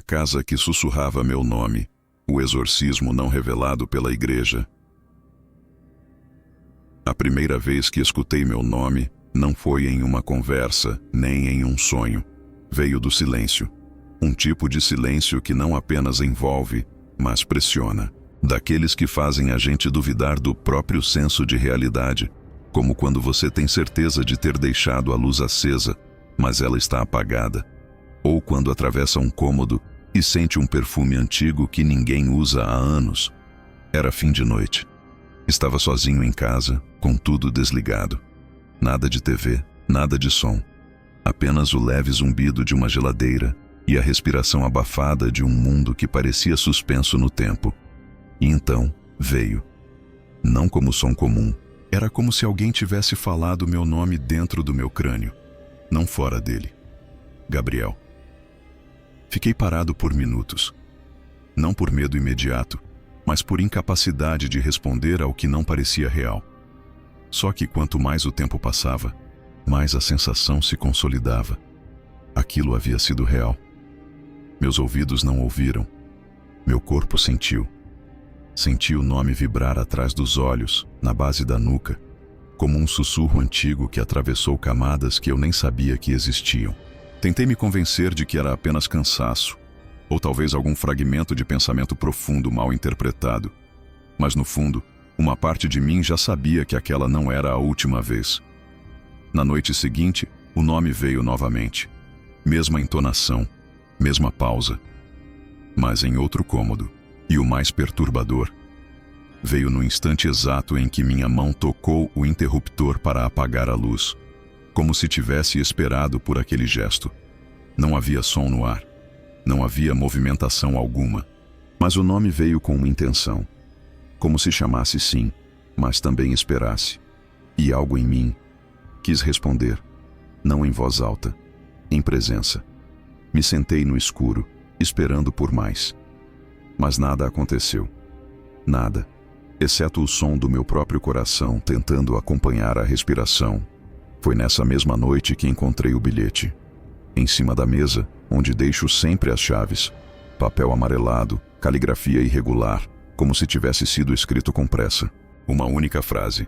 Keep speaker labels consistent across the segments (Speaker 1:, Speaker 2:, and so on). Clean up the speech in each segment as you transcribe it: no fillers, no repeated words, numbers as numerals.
Speaker 1: casa que sussurrava meu nome, o exorcismo não revelado pela igreja. A primeira vez que escutei meu nome não foi em uma conversa, nem em um sonho. Veio do silêncio. Um tipo de silêncio que não apenas envolve, mas pressiona. Daqueles que fazem a gente duvidar do próprio senso de realidade, como quando você tem certeza de ter deixado a luz acesa, mas ela está apagada. Ou quando atravessa um cômodo e sente um perfume antigo que ninguém usa há anos. Era fim de noite. Estava sozinho em casa, com tudo desligado. Nada de TV, nada de som. Apenas o leve zumbido de uma geladeira e a respiração abafada de um mundo que parecia suspenso no tempo. E então, veio. Não como som comum. Era como se alguém tivesse falado meu nome dentro do meu crânio, não fora dele. Gabriel. Fiquei parado por minutos. Não por medo imediato, mas por incapacidade de responder ao que não parecia real. Só que quanto mais o tempo passava, mais a sensação se consolidava. Aquilo havia sido real. Meus ouvidos não ouviram. Meu corpo sentiu. Senti o nome vibrar atrás dos olhos, na base da nuca, como um sussurro antigo que atravessou camadas que eu nem sabia que existiam. Tentei me convencer de que era apenas cansaço, ou talvez algum fragmento de pensamento profundo mal interpretado. Mas no fundo, uma parte de mim já sabia que aquela não era a última vez. Na noite seguinte, o nome veio novamente. Mesma entonação, mesma pausa. Mas em outro cômodo. E o mais perturbador, veio no instante exato em que minha mão tocou o interruptor para apagar a luz, como se tivesse esperado por aquele gesto. Não havia som no ar, não havia movimentação alguma, mas o nome veio com uma intenção, como se chamasse sim, mas também esperasse. E algo em mim quis responder, não em voz alta, em presença. Me sentei no escuro, esperando por mais. Mas nada aconteceu. Nada, exceto o som do meu próprio coração tentando acompanhar a respiração. Foi nessa mesma noite que encontrei o bilhete. Em cima da mesa, onde deixo sempre as chaves. Papel amarelado, caligrafia irregular, como se tivesse sido escrito com pressa. Uma única frase.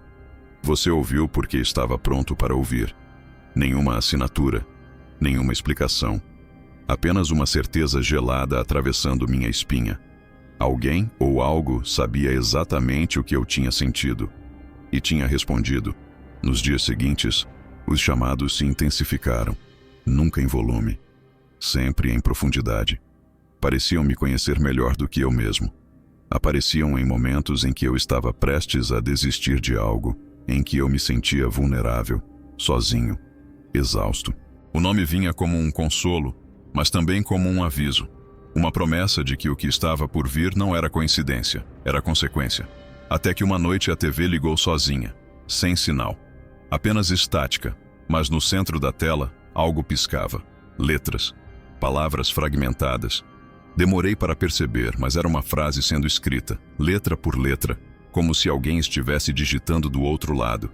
Speaker 1: Você ouviu porque estava pronto para ouvir. Nenhuma assinatura, nenhuma explicação. Apenas uma certeza gelada atravessando minha espinha. Alguém ou algo sabia exatamente o que eu tinha sentido e tinha respondido. Nos dias seguintes, os chamados se intensificaram, nunca em volume, sempre em profundidade. Pareciam me conhecer melhor do que eu mesmo. Apareciam em momentos em que eu estava prestes a desistir de algo, em que eu me sentia vulnerável, sozinho, exausto. O nome vinha como um consolo, mas também como um aviso. Uma promessa de que o que estava por vir não era coincidência, era consequência. Até que uma noite a TV ligou sozinha, sem sinal. Apenas estática, mas no centro da tela, algo piscava. Letras, palavras fragmentadas. Demorei para perceber, mas era uma frase sendo escrita, letra por letra, como se alguém estivesse digitando do outro lado.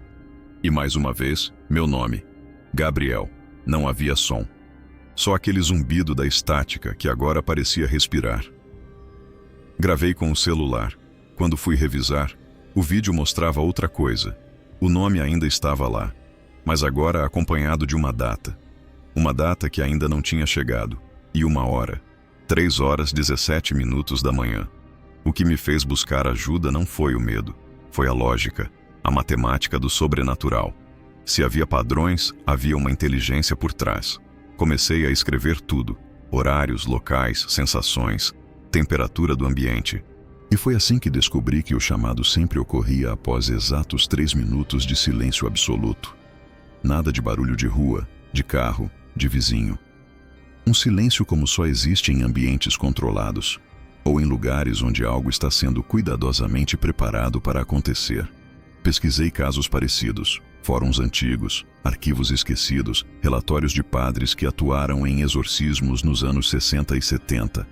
Speaker 1: E mais uma vez, meu nome. Gabriel. Não havia som. Só aquele zumbido da estática que agora parecia respirar. Gravei com o celular. Quando fui revisar, o vídeo mostrava outra coisa. O nome ainda estava lá, mas agora acompanhado de uma data. Uma data que ainda não tinha chegado. E uma hora. 3h17 da manhã. O que me fez buscar ajuda não foi o medo. Foi a lógica, a matemática do sobrenatural. Se havia padrões, havia uma inteligência por trás. Comecei a escrever tudo, horários, locais, sensações, temperatura do ambiente. E foi assim que descobri que o chamado sempre ocorria após exatos 3 minutos de silêncio absoluto. Nada de barulho de rua, de carro, de vizinho. Um silêncio como só existe em ambientes controlados, ou em lugares onde algo está sendo cuidadosamente preparado para acontecer. Pesquisei casos parecidos, fóruns antigos, arquivos esquecidos, relatórios de padres que atuaram em exorcismos nos anos 60 e 70.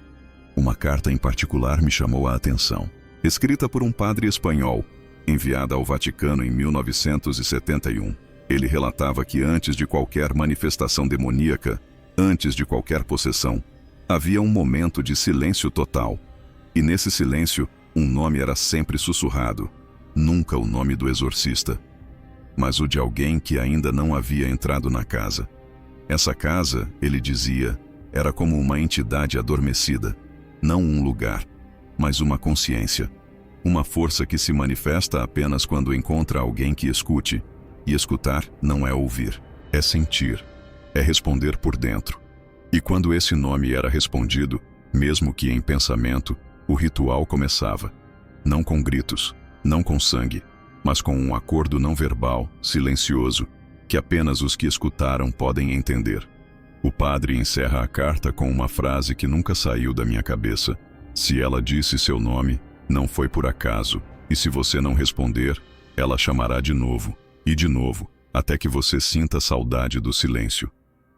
Speaker 1: Uma carta em particular me chamou a atenção. Escrita por um padre espanhol, enviada ao Vaticano em 1971. Ele relatava que antes de qualquer manifestação demoníaca, antes de qualquer possessão, Havia um momento de silêncio total. E nesse silêncio, um nome era sempre sussurrado. Nunca o nome do exorcista, mas o de alguém que ainda não havia entrado na casa. Essa casa, ele dizia, era como uma entidade adormecida. Não um lugar, mas uma consciência. Uma força que se manifesta apenas quando encontra alguém que escute. E escutar não é ouvir, é sentir, é responder por dentro. E quando esse nome era respondido, mesmo que em pensamento, o ritual começava. Não com gritos, não com sangue, mas com um acordo não verbal, silencioso, que apenas os que escutaram podem entender. O padre encerra a carta com uma frase que nunca saiu da minha cabeça. Se ela disse seu nome, não foi por acaso, e se você não responder, ela chamará de novo, e de novo, até que você sinta saudade do silêncio.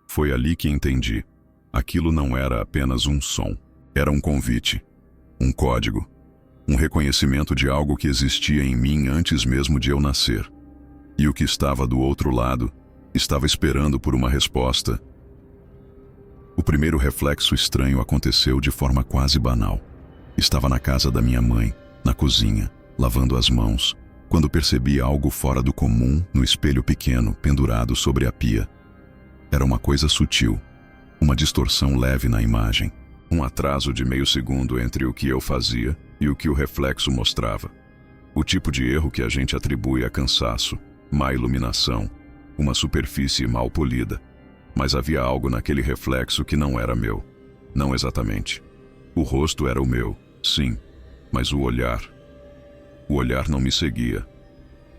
Speaker 1: Foi ali que entendi. Aquilo não era apenas um som, era um convite, um código, um reconhecimento de algo que existia em mim antes mesmo de eu nascer. E o que estava do outro lado, estava esperando por uma resposta. O primeiro reflexo estranho aconteceu de forma quase banal. Estava na casa da minha mãe, na cozinha, lavando as mãos, quando percebi algo fora do comum no espelho pequeno pendurado sobre a pia. Era uma coisa sutil, uma distorção leve na imagem, um atraso de meio segundo entre o que eu fazia e o que o reflexo mostrava. O tipo de erro que a gente atribui a cansaço, má iluminação, uma superfície mal polida. Mas havia algo naquele reflexo que não era meu. Não exatamente. O rosto era o meu, sim, mas o olhar não me seguia.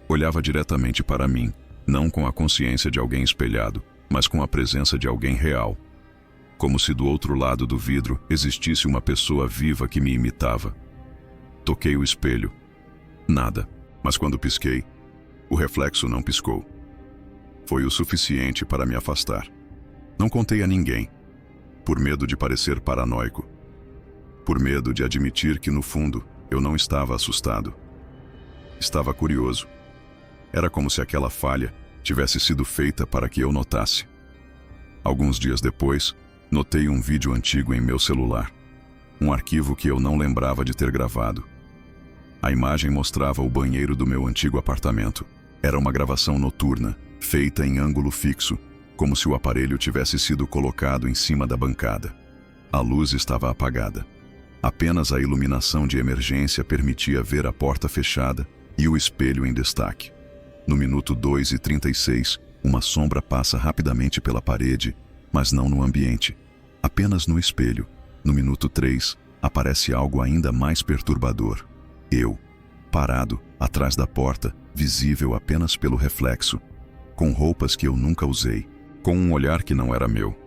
Speaker 1: Olhava diretamente para mim, não com a consciência de alguém espelhado, mas com a presença de alguém real. Como se do outro lado do vidro existisse uma pessoa viva que me imitava. Toquei o espelho. Nada, mas quando pisquei, o reflexo não piscou. Foi o suficiente para me afastar. Não contei a ninguém, por medo de parecer paranoico, por medo de admitir que no fundo eu não estava assustado. Estava curioso. Era como se aquela falha tivesse sido feita para que eu notasse. Alguns dias depois, notei um vídeo antigo em meu celular, um arquivo que eu não lembrava de ter gravado. A imagem mostrava o banheiro do meu antigo apartamento. Era uma gravação noturna, feita em ângulo fixo, como se o aparelho tivesse sido colocado em cima da bancada. A luz estava apagada. Apenas a iluminação de emergência permitia ver a porta fechada e o espelho em destaque. No minuto 2:36, uma sombra passa rapidamente pela parede, mas não no ambiente. Apenas no espelho. No minuto 3, aparece algo ainda mais perturbador. Eu, parado, atrás da porta, visível apenas pelo reflexo, com roupas que eu nunca usei, com um olhar que não era meu,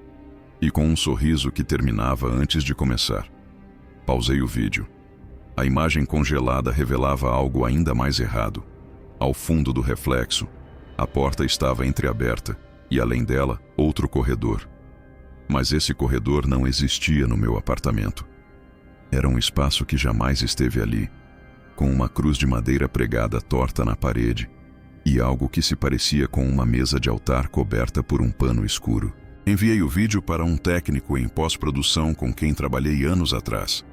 Speaker 1: e com um sorriso que terminava antes de começar. Pausei o vídeo. A imagem congelada revelava algo ainda mais errado. Ao fundo do reflexo, a porta estava entreaberta, e além dela, outro corredor. Mas esse corredor não existia no meu apartamento. Era um espaço que jamais esteve ali, com uma cruz de madeira pregada torta na parede, e algo que se parecia com uma mesa de altar coberta por um pano escuro. Enviei o vídeo para um técnico em pós-produção com quem trabalhei anos atrás.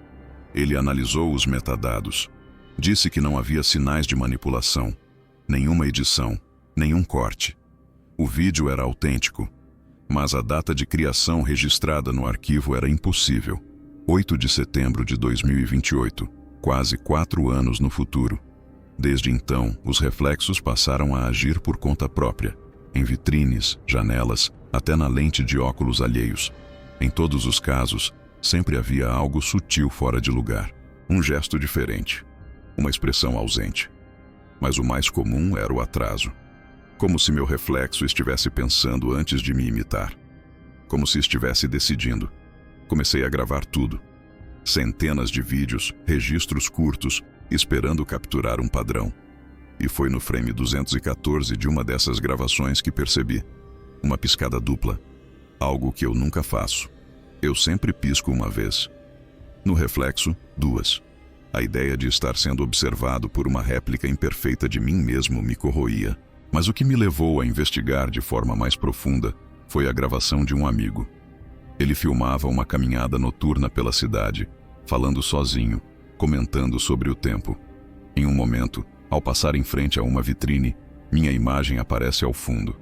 Speaker 1: Ele analisou os metadados. Disse que não havia sinais de manipulação, nenhuma edição, nenhum corte. O vídeo era autêntico, mas a data de criação registrada no arquivo era impossível. 8 de setembro de 2028, quase 4 anos no futuro. Desde então, os reflexos passaram a agir por conta própria, em vitrines, janelas, até na lente de óculos alheios. Em todos os casos, sempre havia algo sutil fora de lugar, um gesto diferente, uma expressão ausente. Mas o mais comum era o atraso, como se meu reflexo estivesse pensando antes de me imitar, como se estivesse decidindo. Comecei a gravar tudo, centenas de vídeos, registros curtos, esperando capturar um padrão. E foi no frame 214 de uma dessas gravações que percebi uma piscada dupla, algo que eu nunca faço. Eu sempre pisco uma vez. No reflexo, 2. A ideia de estar sendo observado por uma réplica imperfeita de mim mesmo me corroía. Mas o que me levou a investigar de forma mais profunda foi a gravação de um amigo. Ele filmava uma caminhada noturna pela cidade, falando sozinho, comentando sobre o tempo. Em um momento, ao passar em frente a uma vitrine, minha imagem aparece ao fundo.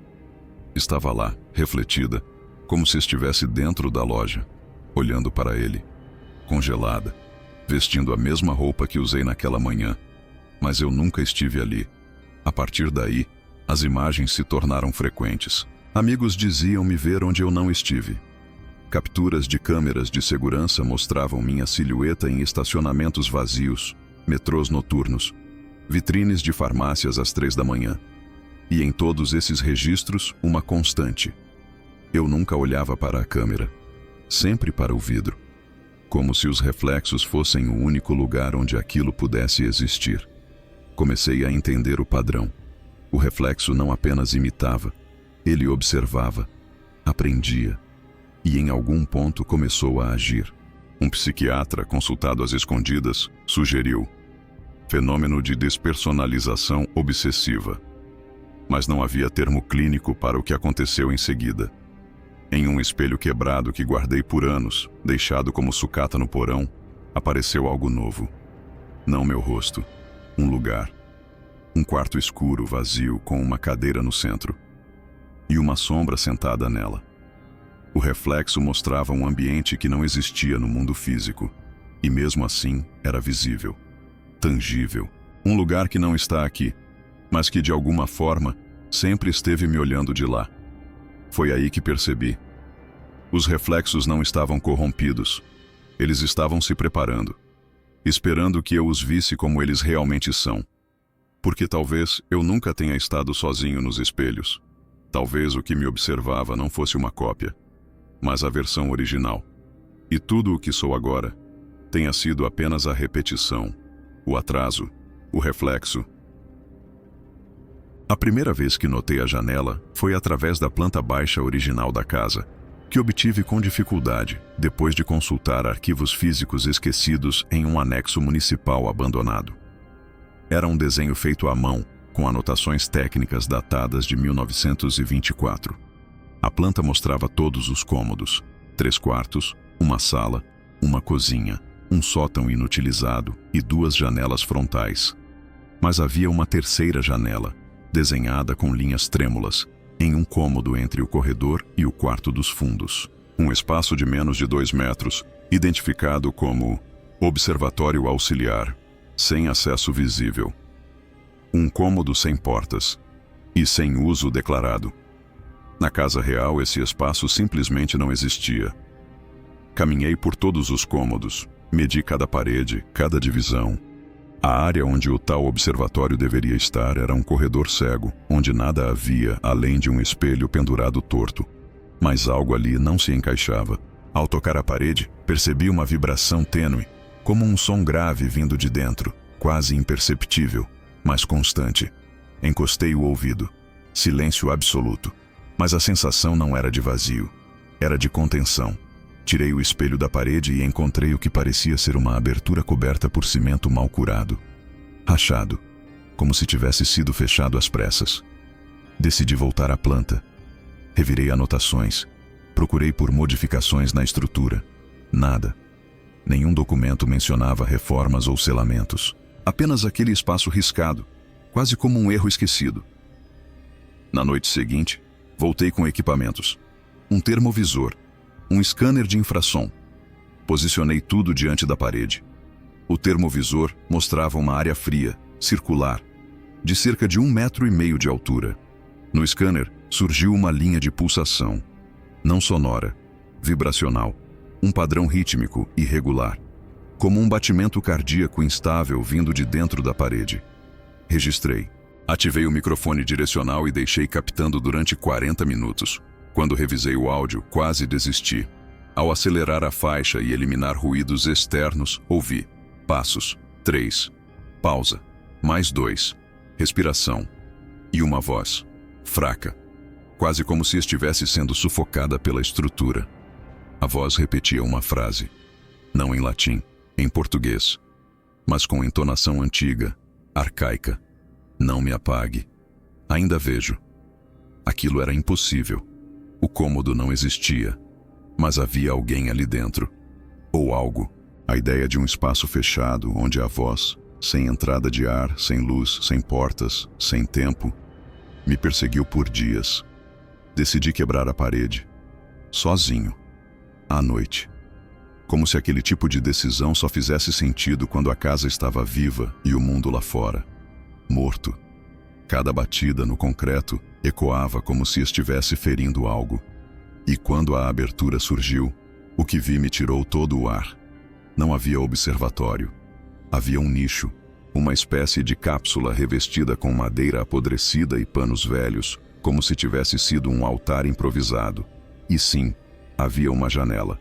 Speaker 1: Estava lá, refletida, como se estivesse dentro da loja, olhando para ele, congelada, vestindo a mesma roupa que usei naquela manhã, mas eu nunca estive ali. A partir daí, as imagens se tornaram frequentes. Amigos diziam me ver onde eu não estive. Capturas de câmeras de segurança mostravam minha silhueta em estacionamentos vazios, metrôs noturnos, vitrines de farmácias às 3 da manhã. E em todos esses registros, uma constante. Eu nunca olhava para a câmera, sempre para o vidro, como se os reflexos fossem o único lugar onde aquilo pudesse existir. Comecei a entender o padrão. O reflexo não apenas imitava, ele observava, aprendia, e em algum ponto começou a agir. Um psiquiatra, consultado às escondidas, sugeriu fenômeno de despersonalização obsessiva. Mas não havia termo clínico para o que aconteceu em seguida. Em um espelho quebrado que guardei por anos, deixado como sucata no porão, apareceu algo novo. Não meu rosto. Um lugar. Um quarto escuro, vazio, com uma cadeira no centro. E uma sombra sentada nela. O reflexo mostrava um ambiente que não existia no mundo físico. E mesmo assim, era visível. Tangível. Um lugar que não está aqui, mas que de alguma forma sempre esteve me olhando de lá. Foi aí que percebi. Os reflexos não estavam corrompidos. Eles estavam se preparando, esperando que eu os visse como eles realmente são. Porque talvez eu nunca tenha estado sozinho nos espelhos. Talvez o que me observava não fosse uma cópia, mas a versão original. E tudo o que sou agora tenha sido apenas a repetição, o atraso, o reflexo. A primeira vez que notei a janela foi através da planta baixa original da casa, que obtive com dificuldade, depois de consultar arquivos físicos esquecidos em um anexo municipal abandonado. Era um desenho feito à mão, com anotações técnicas datadas de 1924. A planta mostrava todos os cômodos, 3 quartos, uma sala, uma cozinha, um sótão inutilizado e 2 janelas frontais. Mas havia uma terceira janela, desenhada com linhas trêmulas, em um cômodo entre o corredor e o quarto dos fundos. Um espaço de menos de 2 metros, identificado como observatório auxiliar, sem acesso visível. Um cômodo sem portas e sem uso declarado. Na casa real, esse espaço simplesmente não existia. Caminhei por todos os cômodos, medi cada parede, cada divisão. A área onde o tal observatório deveria estar era um corredor cego, onde nada havia além de um espelho pendurado torto. Mas algo ali não se encaixava. Ao tocar a parede, percebi uma vibração tênue, como um som grave vindo de dentro, quase imperceptível, mas constante. Encostei o ouvido. Silêncio absoluto. Mas a sensação não era de vazio, era de contenção. Tirei o espelho da parede e encontrei o que parecia ser uma abertura coberta por cimento mal curado. Rachado, como se tivesse sido fechado às pressas. Decidi voltar à planta. Revirei anotações. Procurei por modificações na estrutura. Nada. Nenhum documento mencionava reformas ou selamentos. Apenas aquele espaço riscado, quase como um erro esquecido. Na noite seguinte, voltei com equipamentos. Um termovisor, um scanner de infrassom. Posicionei tudo diante da parede. O termovisor mostrava uma área fria, circular, de cerca de 1,5 metros de altura. No scanner surgiu uma linha de pulsação, não sonora, vibracional, um padrão rítmico irregular, como um batimento cardíaco instável vindo de dentro da parede. Registrei. Ativei o microfone direcional e deixei captando durante 40 minutos. Quando revisei o áudio, quase desisti. Ao acelerar a faixa e eliminar ruídos externos, ouvi passos, 3, pausa, mais 2, respiração e uma voz, fraca, quase como se estivesse sendo sufocada pela estrutura. A voz repetia uma frase, não em latim, em português, mas com entonação antiga, arcaica. Não me apague. Ainda vejo. Aquilo era impossível. O cômodo não existia. Mas havia alguém ali dentro. Ou algo. A ideia de um espaço fechado, onde a voz, sem entrada de ar, sem luz, sem portas, sem tempo, me perseguiu por dias. Decidi quebrar a parede. Sozinho. À noite. Como se aquele tipo de decisão só fizesse sentido quando a casa estava viva e o mundo lá fora. Morto. Cada batida no concreto ecoava como se estivesse ferindo algo. E quando a abertura surgiu, o que vi me tirou todo o ar. Não havia observatório. Havia um nicho, uma espécie de cápsula revestida com madeira apodrecida e panos velhos, como se tivesse sido um altar improvisado. E sim, havia uma janela.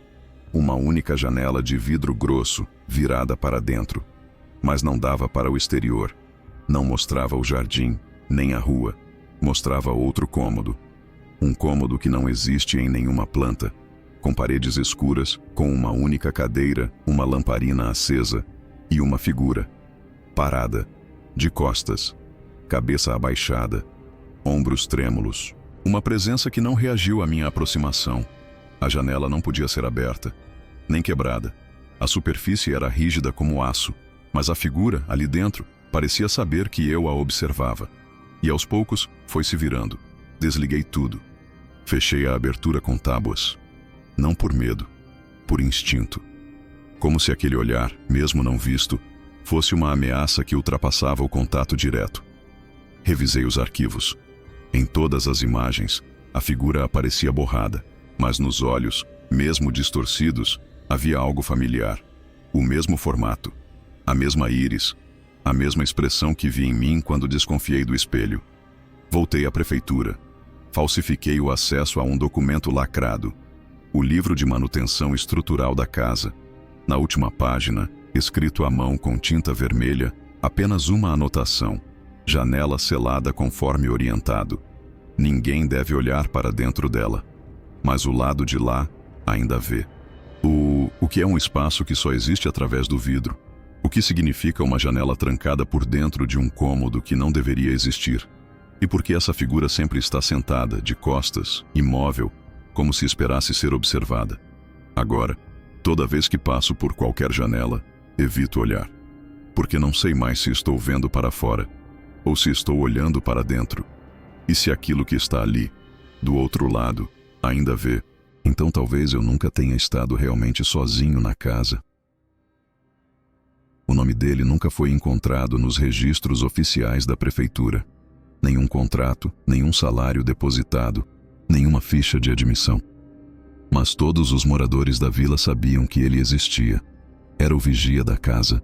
Speaker 1: Uma única janela de vidro grosso, virada para dentro. Mas não dava para o exterior. Não mostrava o jardim, nem a rua. Mostrava outro cômodo. Um cômodo que não existe em nenhuma planta, com paredes escuras, com uma única cadeira, uma lamparina acesa e uma figura, parada, de costas, cabeça abaixada, ombros trêmulos. Uma presença que não reagiu à minha aproximação. A janela não podia ser aberta, nem quebrada. A superfície era rígida como aço, mas a figura, ali dentro, parecia saber que eu a observava. E aos poucos, foi se virando. Desliguei tudo. Fechei a abertura com tábuas. Não por medo, por instinto. Como se aquele olhar, mesmo não visto, fosse uma ameaça que ultrapassava o contato direto. Revisei os arquivos. Em todas as imagens, a figura aparecia borrada, mas nos olhos, mesmo distorcidos, havia algo familiar. O mesmo formato, a mesma íris, a mesma expressão que vi em mim quando desconfiei do espelho. Voltei à prefeitura. Falsifiquei o acesso a um documento lacrado, o livro de manutenção estrutural da casa. Na última página, escrito à mão com tinta vermelha, apenas uma anotação: janela selada conforme orientado. Ninguém deve olhar para dentro dela. Mas o lado de lá ainda vê. O que é um espaço que só existe através do vidro? O que significa uma janela trancada por dentro de um cômodo que não deveria existir? E por que essa figura sempre está sentada, de costas, imóvel, como se esperasse ser observada? Agora, toda vez que passo por qualquer janela, evito olhar. Porque não sei mais se estou vendo para fora, ou se estou olhando para dentro. E se aquilo que está ali, do outro lado, ainda vê, então talvez eu nunca tenha estado realmente sozinho na casa. O nome dele nunca foi encontrado nos registros oficiais da prefeitura. Nenhum contrato, nenhum salário depositado, nenhuma ficha de admissão. Mas todos os moradores da vila sabiam que ele existia. Era o vigia da casa.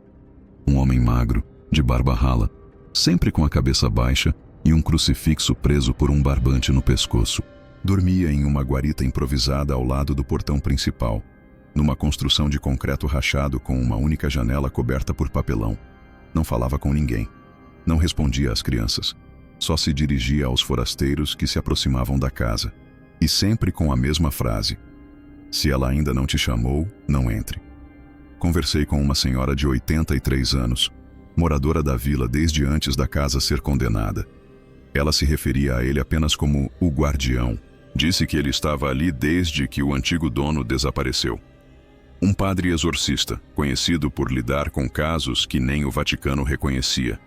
Speaker 1: Um homem magro, de barba rala, sempre com a cabeça baixa e um crucifixo preso por um barbante no pescoço. Dormia em uma guarita improvisada ao lado do portão principal, numa construção de concreto rachado com uma única janela coberta por papelão. Não falava com ninguém. Não respondia às crianças. Só se dirigia aos forasteiros que se aproximavam da casa. E sempre com a mesma frase: se ela ainda não te chamou, não entre. Conversei com uma senhora de 83 anos, moradora da vila desde antes da casa ser condenada. Ela se referia a ele apenas como o guardião. Disse que ele estava ali desde que o antigo dono desapareceu. Um padre exorcista, conhecido por lidar com casos que nem o Vaticano reconhecia.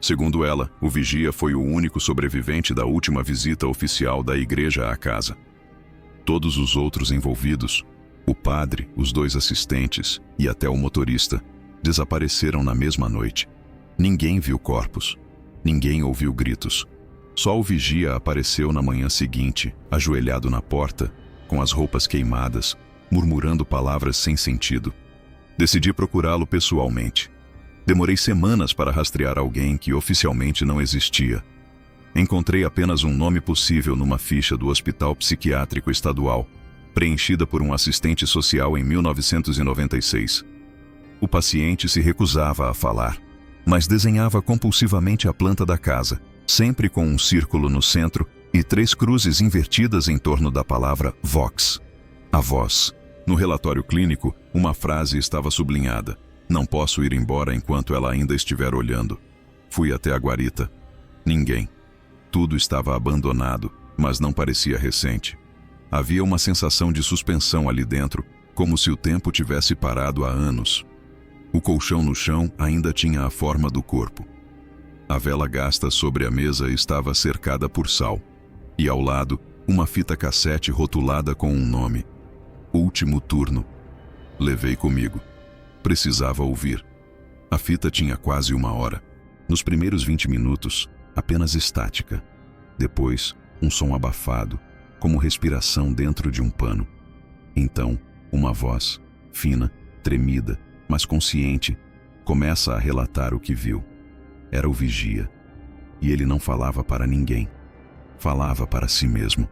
Speaker 1: Segundo ela, o vigia foi o único sobrevivente da última visita oficial da igreja à casa. Todos os outros envolvidos, o padre, os 2 assistentes e até o motorista, desapareceram na mesma noite. Ninguém viu corpos. Ninguém ouviu gritos. Só o vigia apareceu na manhã seguinte, ajoelhado na porta, com as roupas queimadas, murmurando palavras sem sentido. Decidi procurá-lo pessoalmente. Demorei semanas para rastrear alguém que oficialmente não existia. Encontrei apenas um nome possível numa ficha do Hospital Psiquiátrico Estadual, preenchida por um assistente social em 1996. O paciente se recusava a falar, mas desenhava compulsivamente a planta da casa, sempre com um círculo no centro e 3 cruzes invertidas em torno da palavra vox, a voz. No relatório clínico, uma frase estava sublinhada: não posso ir embora enquanto ela ainda estiver olhando. Fui até a guarita. Ninguém. Tudo estava abandonado, mas não parecia recente. Havia uma sensação de suspensão ali dentro, como se o tempo tivesse parado há anos. O colchão no chão ainda tinha a forma do corpo. A vela gasta sobre a mesa estava cercada por sal. E ao lado, uma fita cassete rotulada com um nome. Último Turno. Levei comigo. Precisava ouvir. A fita tinha quase 1 hora. Nos primeiros 20 minutos, apenas estática. Depois, um som abafado, como respiração dentro de um pano. Então, uma voz, fina, tremida, mas consciente, começa a relatar o que viu. Era o vigia. E ele não falava para ninguém. Falava para si mesmo.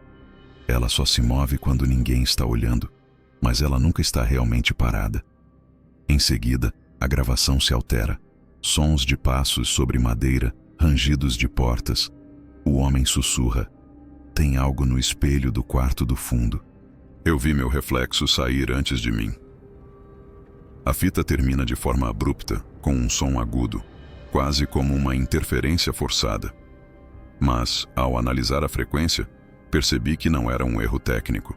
Speaker 1: Ela só se move quando ninguém está olhando, mas ela nunca está realmente parada. Em seguida, a gravação se altera. Sons de passos sobre madeira, rangidos de portas. O homem sussurra. Tem algo no espelho do quarto do fundo. Eu vi meu reflexo sair antes de mim. A fita termina de forma abrupta, com um som agudo, quase como uma interferência forçada. Mas, ao analisar a frequência, percebi que não era um erro técnico.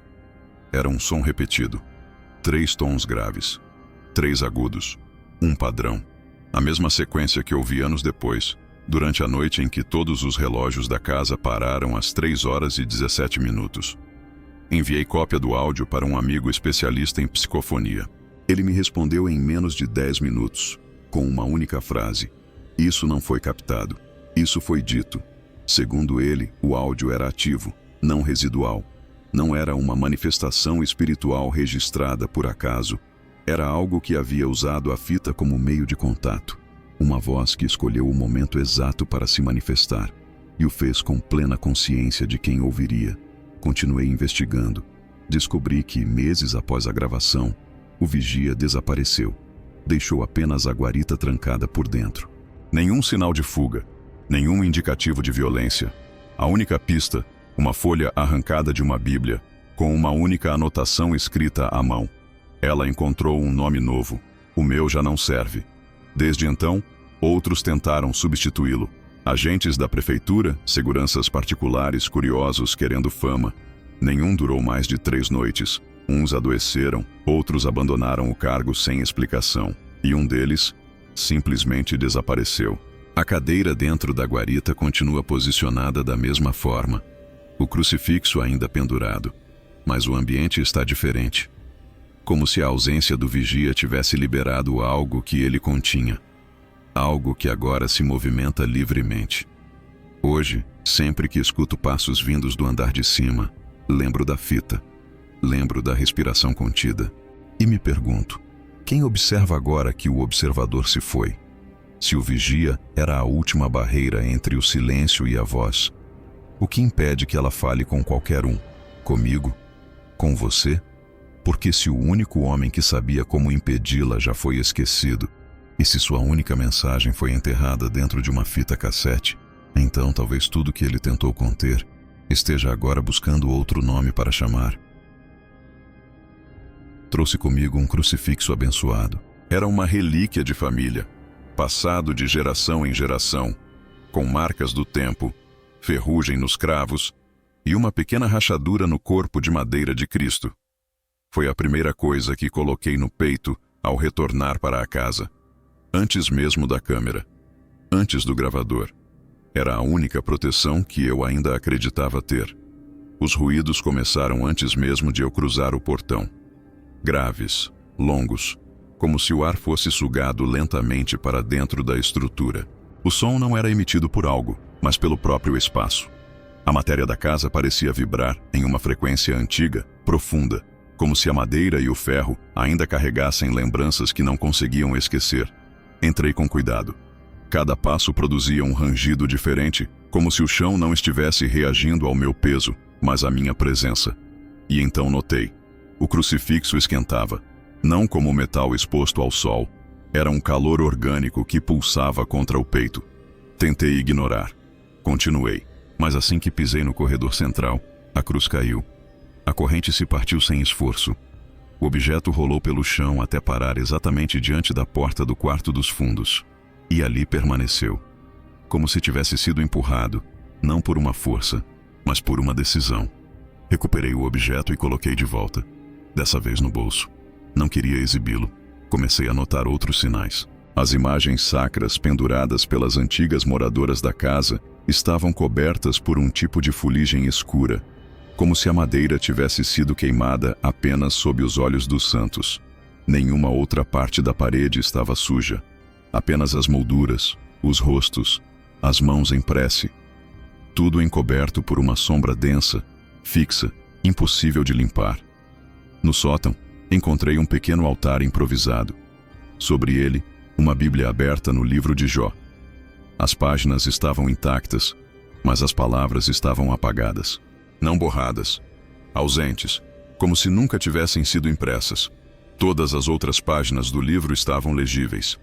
Speaker 1: Era um som repetido. 3 tons graves, 3 agudos, um padrão. A mesma sequência que ouvi anos depois, durante a noite em que todos os relógios da casa pararam às 3h17. Enviei cópia do áudio para um amigo especialista em psicofonia. Ele me respondeu em menos de 10 minutos, com uma única frase. Isso não foi captado. Isso foi dito. Segundo ele, o áudio era ativo, não residual. Não era uma manifestação espiritual registrada por acaso. Era algo que havia usado a fita como meio de contato. Uma voz que escolheu o momento exato para se manifestar e o fez com plena consciência de quem ouviria. Continuei investigando. Descobri que, meses após a gravação, o vigia desapareceu. Deixou apenas a guarita trancada por dentro. Nenhum sinal de fuga, nenhum indicativo de violência. A única pista, uma folha arrancada de uma Bíblia, com uma única anotação escrita à mão. Ela encontrou um nome novo. O meu já não serve. Desde então, outros tentaram substituí-lo. Agentes da prefeitura, seguranças particulares curiosos querendo fama. Nenhum durou mais de 3 noites. Uns adoeceram, outros abandonaram o cargo sem explicação. E um deles simplesmente desapareceu. A cadeira dentro da guarita continua posicionada da mesma forma. O crucifixo ainda pendurado. Mas o ambiente está diferente. Como se a ausência do vigia tivesse liberado algo que ele continha. Algo que agora se movimenta livremente. Hoje, sempre que escuto passos vindos do andar de cima, lembro da fita. Lembro da respiração contida. E me pergunto, quem observa agora que o observador se foi? Se o vigia era a última barreira entre o silêncio e a voz, o que impede que ela fale com qualquer um? Comigo? Com você? Porque se o único homem que sabia como impedi-la já foi esquecido, e se sua única mensagem foi enterrada dentro de uma fita cassete, então talvez tudo que ele tentou conter esteja agora buscando outro nome para chamar. Trouxe comigo um crucifixo abençoado. Era uma relíquia de família, passado de geração em geração, com marcas do tempo, ferrugem nos cravos e uma pequena rachadura no corpo de madeira de Cristo. Foi a primeira coisa que coloquei no peito ao retornar para a casa. Antes mesmo da câmera. Antes do gravador. Era a única proteção que eu ainda acreditava ter. Os ruídos começaram antes mesmo de eu cruzar o portão. Graves, longos, como se o ar fosse sugado lentamente para dentro da estrutura. O som não era emitido por algo, mas pelo próprio espaço. A matéria da casa parecia vibrar em uma frequência antiga, profunda, como se a madeira e o ferro ainda carregassem lembranças que não conseguiam esquecer. Entrei com cuidado. Cada passo produzia um rangido diferente, como se o chão não estivesse reagindo ao meu peso, mas à minha presença. E então notei. O crucifixo esquentava, não como metal exposto ao sol. Era um calor orgânico que pulsava contra o peito. Tentei ignorar. Continuei, mas assim que pisei no corredor central, a cruz caiu. A corrente se partiu sem esforço. O objeto rolou pelo chão até parar exatamente diante da porta do quarto dos fundos. E ali permaneceu, como se tivesse sido empurrado, não por uma força, mas por uma decisão. Recuperei o objeto e coloquei de volta, dessa vez no bolso. Não queria exibi-lo. Comecei a notar outros sinais. As imagens sacras penduradas pelas antigas moradoras da casa estavam cobertas por um tipo de fuligem escura, como se a madeira tivesse sido queimada apenas sob os olhos dos santos. Nenhuma outra parte da parede estava suja. Apenas as molduras, os rostos, as mãos em prece. Tudo encoberto por uma sombra densa, fixa, impossível de limpar. No sótão, encontrei um pequeno altar improvisado. Sobre ele, uma Bíblia aberta no livro de Jó. As páginas estavam intactas, mas as palavras estavam apagadas. Não borradas, ausentes, como se nunca tivessem sido impressas. Todas as outras páginas do livro estavam legíveis,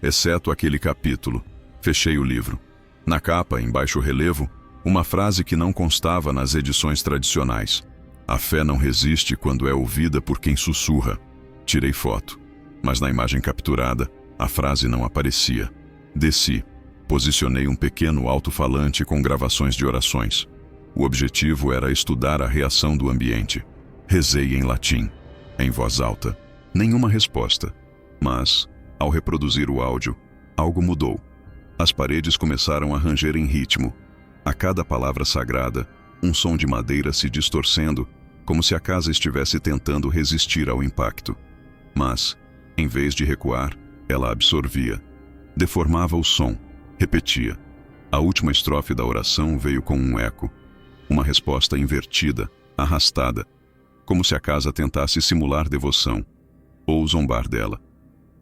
Speaker 1: exceto aquele capítulo. Fechei o livro. Na capa, em baixo relevo, uma frase que não constava nas edições tradicionais. A fé não resiste quando é ouvida por quem sussurra. Tirei foto, mas na imagem capturada, a frase não aparecia. Desci. Posicionei um pequeno alto-falante com gravações de orações. O objetivo era estudar a reação do ambiente. Rezei em latim, em voz alta. Nenhuma resposta. Mas, ao reproduzir o áudio, algo mudou. As paredes começaram a ranger em ritmo. A cada palavra sagrada, um som de madeira se distorcendo, como se a casa estivesse tentando resistir ao impacto. Mas, em vez de recuar, ela absorvia. Deformava o som. Repetia. A última estrofe da oração veio com um eco. Uma resposta invertida, arrastada, como se a casa tentasse simular devoção, ou zombar dela.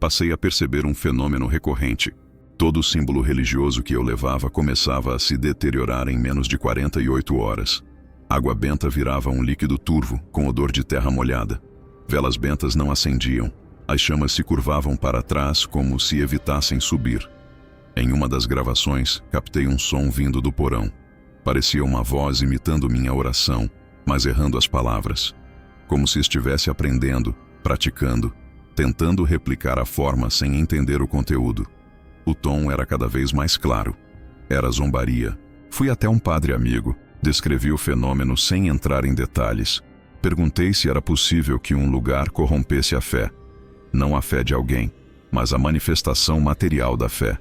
Speaker 1: Passei a perceber um fenômeno recorrente. Todo o símbolo religioso que eu levava começava a se deteriorar em menos de 48 horas. Água benta virava um líquido turvo, com odor de terra molhada. Velas bentas não acendiam. As chamas se curvavam para trás como se evitassem subir. Em uma das gravações, captei um som vindo do porão. Parecia uma voz imitando minha oração, mas errando as palavras. Como se estivesse aprendendo, praticando, tentando replicar a forma sem entender o conteúdo. O tom era cada vez mais claro. Era zombaria. Fui até um padre amigo, descrevi o fenômeno sem entrar em detalhes. Perguntei se era possível que um lugar corrompesse a fé. Não a fé de alguém, mas a manifestação material da fé.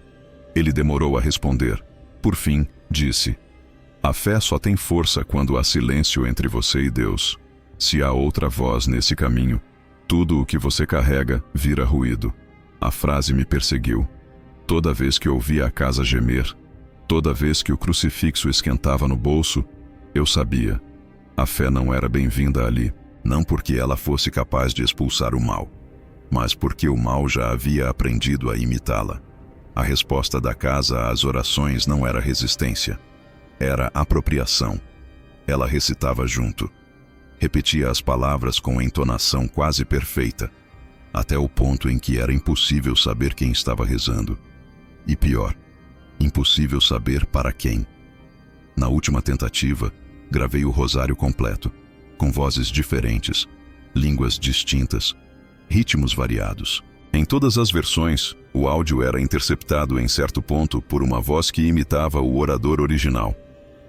Speaker 1: Ele demorou a responder. Por fim, disse: a fé só tem força quando há silêncio entre você e Deus. Se há outra voz nesse caminho, tudo o que você carrega vira ruído. A frase me perseguiu. Toda vez que ouvia a casa gemer, toda vez que o crucifixo esquentava no bolso, eu sabia. A fé não era bem-vinda ali, não porque ela fosse capaz de expulsar o mal, mas porque o mal já havia aprendido a imitá-la. A resposta da casa às orações não era resistência, era apropriação. Ela recitava junto. Repetia as palavras com entonação quase perfeita, até o ponto em que era impossível saber quem estava rezando. E pior, impossível saber para quem. Na última tentativa, gravei o rosário completo, com vozes diferentes, línguas distintas, ritmos variados. Em todas as versões, o áudio era interceptado em certo ponto por uma voz que imitava o orador original.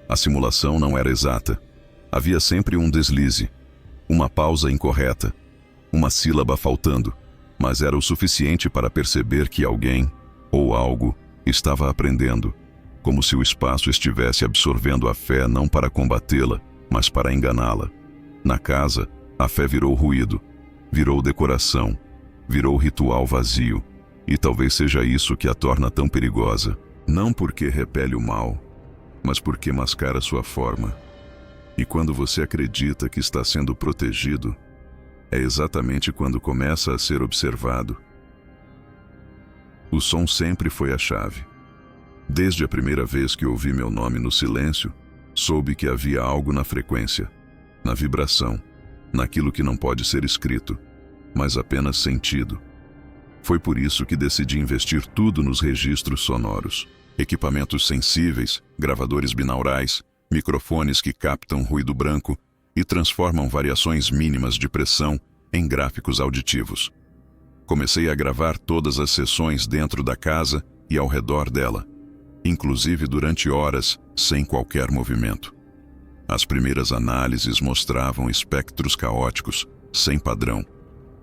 Speaker 1: A simulação não era exata. Havia sempre um deslize, uma pausa incorreta, uma sílaba faltando, mas era o suficiente para perceber que alguém, ou algo, estava aprendendo, como se o espaço estivesse absorvendo a fé não para combatê-la, mas para enganá-la. Na casa, a fé virou ruído, virou decoração, virou ritual vazio, e talvez seja isso que a torna tão perigosa, não porque repele o mal, mas porque mascara sua forma. E quando você acredita que está sendo protegido, é exatamente quando começa a ser observado. O som sempre foi a chave. Desde a primeira vez que ouvi meu nome no silêncio, soube que havia algo na frequência, na vibração, naquilo que não pode ser escrito, mas apenas sentido. Foi por isso que decidi investir tudo nos registros sonoros. Equipamentos sensíveis, gravadores binaurais, microfones que captam ruído branco e transformam variações mínimas de pressão em gráficos auditivos. Comecei a gravar todas as sessões dentro da casa e ao redor dela, inclusive durante horas sem qualquer movimento. As primeiras análises mostravam espectros caóticos, sem padrão,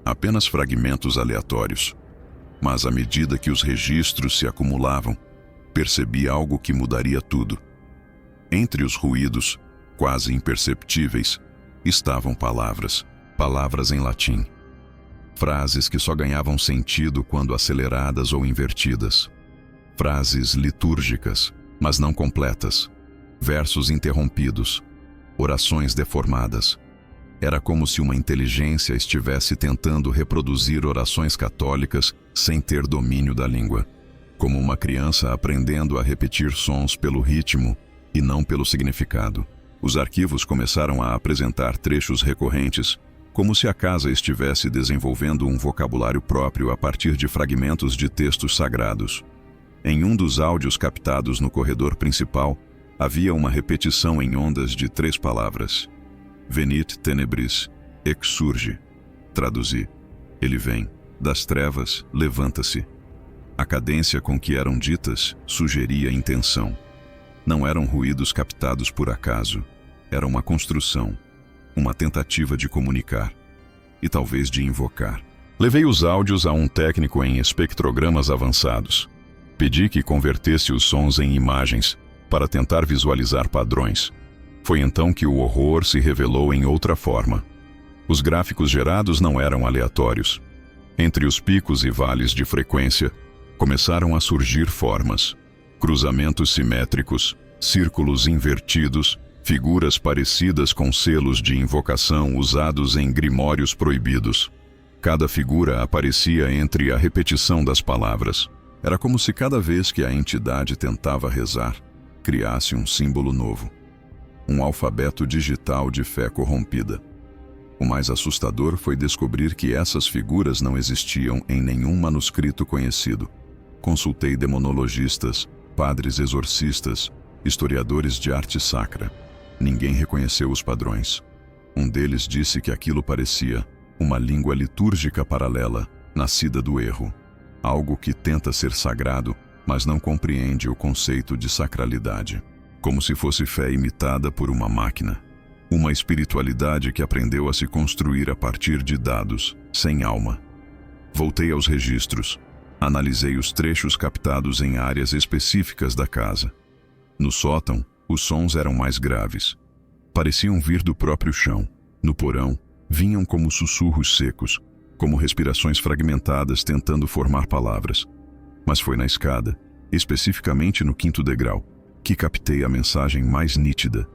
Speaker 1: apenas fragmentos aleatórios. Mas à medida que os registros se acumulavam, percebi algo que mudaria tudo. Entre os ruídos, quase imperceptíveis, estavam palavras em latim. Frases que só ganhavam sentido quando aceleradas ou invertidas. Frases litúrgicas, mas não completas. Versos interrompidos. Orações deformadas. Era como se uma inteligência estivesse tentando reproduzir orações católicas sem ter domínio da língua. Como uma criança aprendendo a repetir sons pelo ritmo e não pelo significado. Os arquivos começaram a apresentar trechos recorrentes, como se a casa estivesse desenvolvendo um vocabulário próprio a partir de fragmentos de textos sagrados. Em um dos áudios captados no corredor principal, havia uma repetição em ondas de 3 palavras. Venit tenebris, exsurge. Traduzi. Ele vem. Das trevas, levanta-se. A cadência com que eram ditas sugeria intenção. Não eram ruídos captados por acaso. Era uma construção, uma tentativa de comunicar e talvez de invocar. Levei os áudios a um técnico em espectrogramas avançados. Pedi que convertesse os sons em imagens para tentar visualizar padrões. Foi então que o horror se revelou em outra forma. Os gráficos gerados não eram aleatórios. Entre os picos e vales de frequência, começaram a surgir formas, cruzamentos simétricos, círculos invertidos, figuras parecidas com selos de invocação usados em grimórios proibidos. Cada figura aparecia entre a repetição das palavras. Era como se cada vez que a entidade tentava rezar, criasse um símbolo novo. Um alfabeto digital de fé corrompida. O mais assustador foi descobrir que essas figuras não existiam em nenhum manuscrito conhecido. Consultei demonologistas, padres exorcistas, historiadores de arte sacra. Ninguém reconheceu os padrões. Um deles disse que aquilo parecia uma língua litúrgica paralela, nascida do erro. Algo que tenta ser sagrado, mas não compreende o conceito de sacralidade. Como se fosse fé imitada por uma máquina. Uma espiritualidade que aprendeu a se construir a partir de dados, sem alma. Voltei aos registros. Analisei os trechos captados em áreas específicas da casa. No sótão, os sons eram mais graves. Pareciam vir do próprio chão. No porão, vinham como sussurros secos, como respirações fragmentadas tentando formar palavras. Mas foi na escada, especificamente no 5º degrau, que captei a mensagem mais nítida.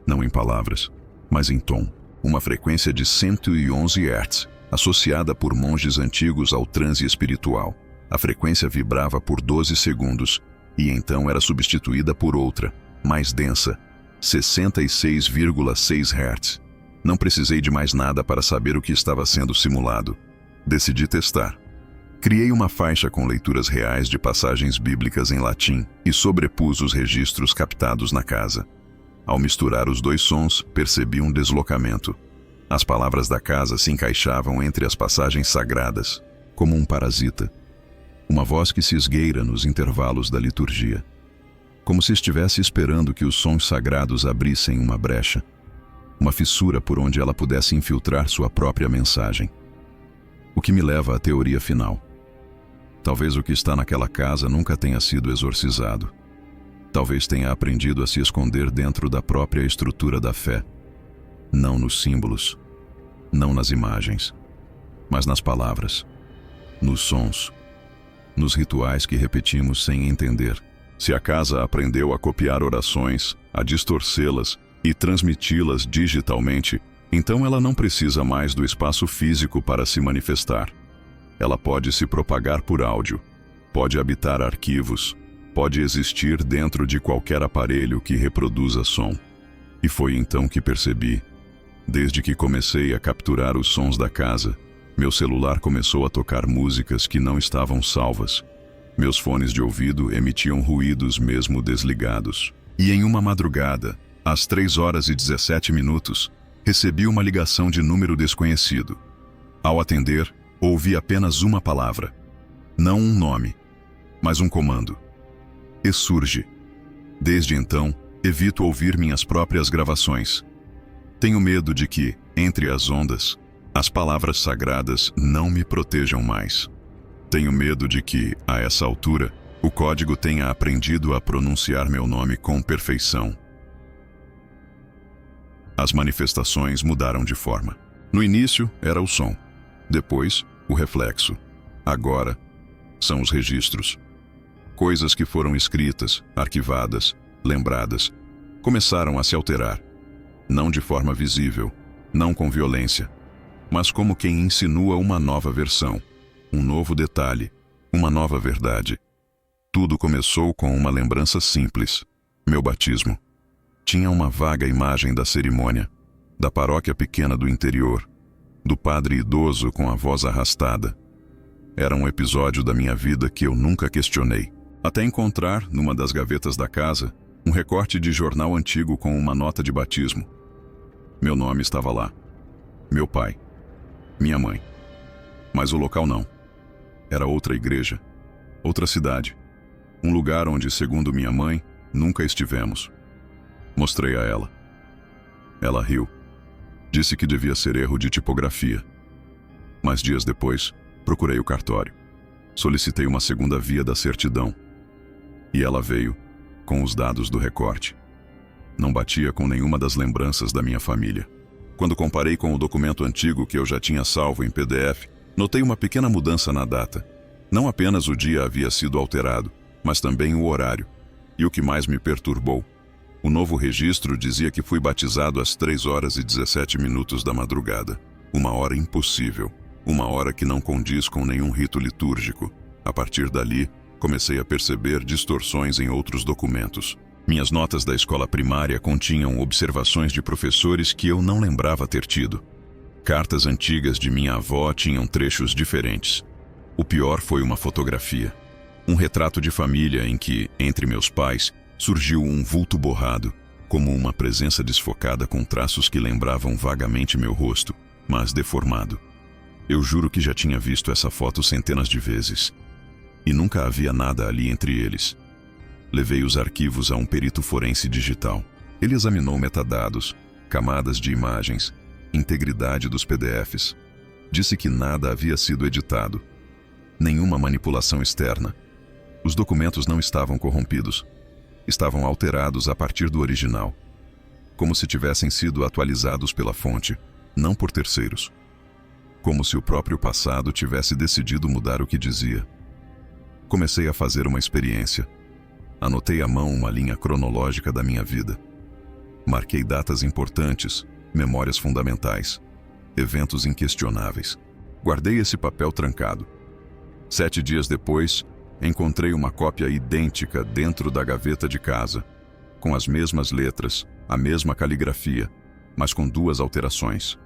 Speaker 1: Não em palavras, mas em tom. Uma frequência de 111 Hz, associada por monges antigos ao transe espiritual. A frequência vibrava por 12 segundos, e então era substituída por outra, mais densa, 66,6 Hz. Não precisei de mais nada para saber o que estava sendo simulado. Decidi testar. Criei uma faixa com leituras reais de passagens bíblicas em latim e sobrepus os registros captados na casa. Ao misturar os 2 sons, percebi um deslocamento. As palavras da casa se encaixavam entre as passagens sagradas, como um parasita. Uma voz que se esgueira nos intervalos da liturgia. Como se estivesse esperando que os sons sagrados abrissem uma brecha, uma fissura por onde ela pudesse infiltrar sua própria mensagem. O que me leva à teoria final. Talvez o que está naquela casa nunca tenha sido exorcizado. Talvez tenha aprendido a se esconder dentro da própria estrutura da fé. Não nos símbolos, não nas imagens, mas nas palavras, nos sons, nos rituais que repetimos sem entender. Se a casa aprendeu a copiar orações, a distorcê-las e transmiti-las digitalmente, então ela não precisa mais do espaço físico para se manifestar. Ela pode se propagar por áudio, pode habitar arquivos, pode existir dentro de qualquer aparelho que reproduza som. E foi então que percebi. Desde que comecei a capturar os sons da casa, meu celular começou a tocar músicas que não estavam salvas. Meus fones de ouvido emitiam ruídos mesmo desligados. E em uma madrugada, às 3h17, recebi uma ligação de número desconhecido. Ao atender, ouvi apenas uma palavra. Não um nome, mas um comando. Exsurge. Desde então, Evito ouvir minhas próprias gravações. Tenho medo de que, entre as ondas, as palavras sagradas não me protejam mais. Tenho medo de que, a essa altura, o código tenha aprendido a pronunciar meu nome com perfeição. As manifestações mudaram de forma. No início era o som, depois o reflexo. Agora são os registros. Coisas que foram escritas, arquivadas, lembradas, começaram a se alterar. Não de forma visível, não com violência, mas como quem insinua uma nova versão, um novo detalhe, uma nova verdade. Tudo começou com uma lembrança simples: meu batismo. Tinha uma vaga imagem da cerimônia, da paróquia pequena do interior, do padre idoso com a voz arrastada. Era um episódio da minha vida que eu nunca questionei, até encontrar, numa das gavetas da casa, um recorte de jornal antigo com uma nota de batismo. Meu nome estava lá. Meu pai. Minha mãe. Mas o local não. Era outra igreja. Outra cidade. Um lugar onde, segundo minha mãe, nunca estivemos. Mostrei a ela. Ela riu. Disse que devia ser erro de tipografia. Mas dias depois, procurei o cartório. Solicitei uma segunda via da certidão. E ela veio, com os dados do recorte. Não batia com nenhuma das lembranças da minha família. Quando comparei com o documento antigo que eu já tinha salvo em PDF, notei uma pequena mudança na data. Não apenas o dia havia sido alterado, mas também o horário. E o que mais me perturbou: o novo registro dizia que fui batizado às 3h17 da madrugada. Uma hora impossível. Uma hora que não condiz com nenhum rito litúrgico. A partir dali, comecei a perceber distorções em outros documentos. Minhas notas da escola primária continham observações de professores que eu não lembrava ter tido. Cartas antigas de minha avó tinham trechos diferentes. O pior foi uma fotografia. Um retrato de família em que, entre meus pais, surgiu um vulto borrado, como uma presença desfocada com traços que lembravam vagamente meu rosto, mas deformado. Eu juro que já tinha visto essa foto centenas de vezes. E nunca havia nada ali entre eles. Levei os arquivos a um perito forense digital. Ele examinou metadados, camadas de imagens, integridade dos PDFs. Disse que nada havia sido editado. Nenhuma manipulação externa. Os documentos não estavam corrompidos. Estavam alterados a partir do original. Como se tivessem sido atualizados pela fonte, não por terceiros. Como se o próprio passado tivesse decidido mudar o que dizia. Comecei a fazer uma experiência. Anotei à mão uma linha cronológica da minha vida. Marquei datas importantes, memórias fundamentais, eventos inquestionáveis. Guardei esse papel trancado. 7 dias depois, encontrei uma cópia idêntica dentro da gaveta de casa, com as mesmas letras, a mesma caligrafia, mas com 2 alterações.